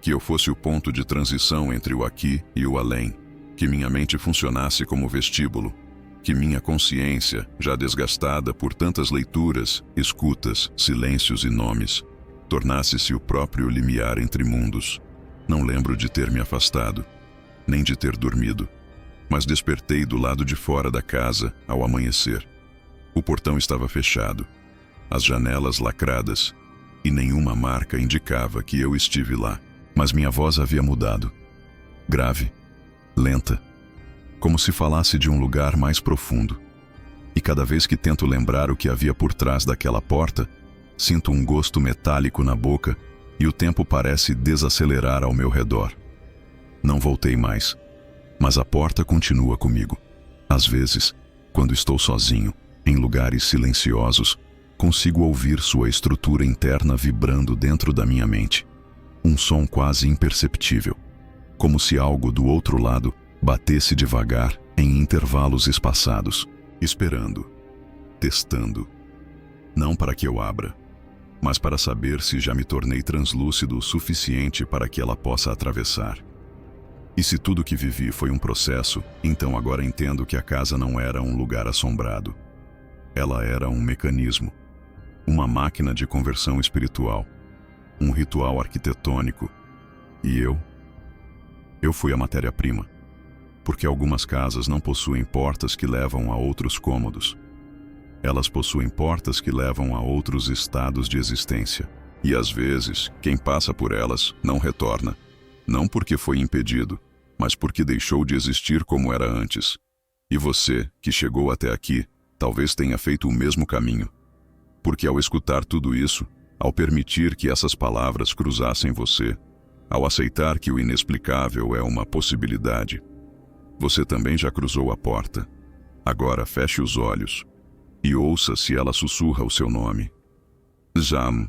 Speaker 1: que eu fosse o ponto de transição entre o aqui e o além, que minha mente funcionasse como vestíbulo, que minha consciência, já desgastada por tantas leituras, escutas, silêncios e nomes, tornasse-se o próprio limiar entre mundos. Não lembro de ter me afastado, nem de ter dormido, mas despertei do lado de fora da casa ao amanhecer. O portão estava fechado, as janelas lacradas, e nenhuma marca indicava que eu estive lá. Mas minha voz havia mudado. Grave, lenta, como se falasse de um lugar mais profundo. E cada vez que tento lembrar o que havia por trás daquela porta, sinto um gosto metálico na boca e o tempo parece desacelerar ao meu redor. Não voltei mais, mas a porta continua comigo. Às vezes, quando estou sozinho, em lugares silenciosos, consigo ouvir sua estrutura interna vibrando dentro da minha mente. Um som quase imperceptível, como se algo do outro lado batesse devagar em intervalos espaçados, esperando, testando. Não para que eu abra, mas para saber se já me tornei translúcido o suficiente para que ela possa atravessar. E se tudo que vivi foi um processo, então agora entendo que a casa não era um lugar assombrado. Ela era um mecanismo, uma máquina de conversão espiritual, um ritual arquitetônico. E eu fui a matéria-prima, porque algumas casas não possuem portas que levam a outros cômodos. Elas possuem portas que levam a outros estados de existência. E às vezes, quem passa por elas não retorna. Não porque foi impedido, mas porque deixou de existir como era antes. E você, que chegou até aqui, talvez tenha feito o mesmo caminho. Porque ao escutar tudo isso, ao permitir que essas palavras cruzassem você, ao aceitar que o inexplicável é uma possibilidade, você também já cruzou a porta. Agora feche os olhos e ouça se ela sussurra o seu nome. Jam.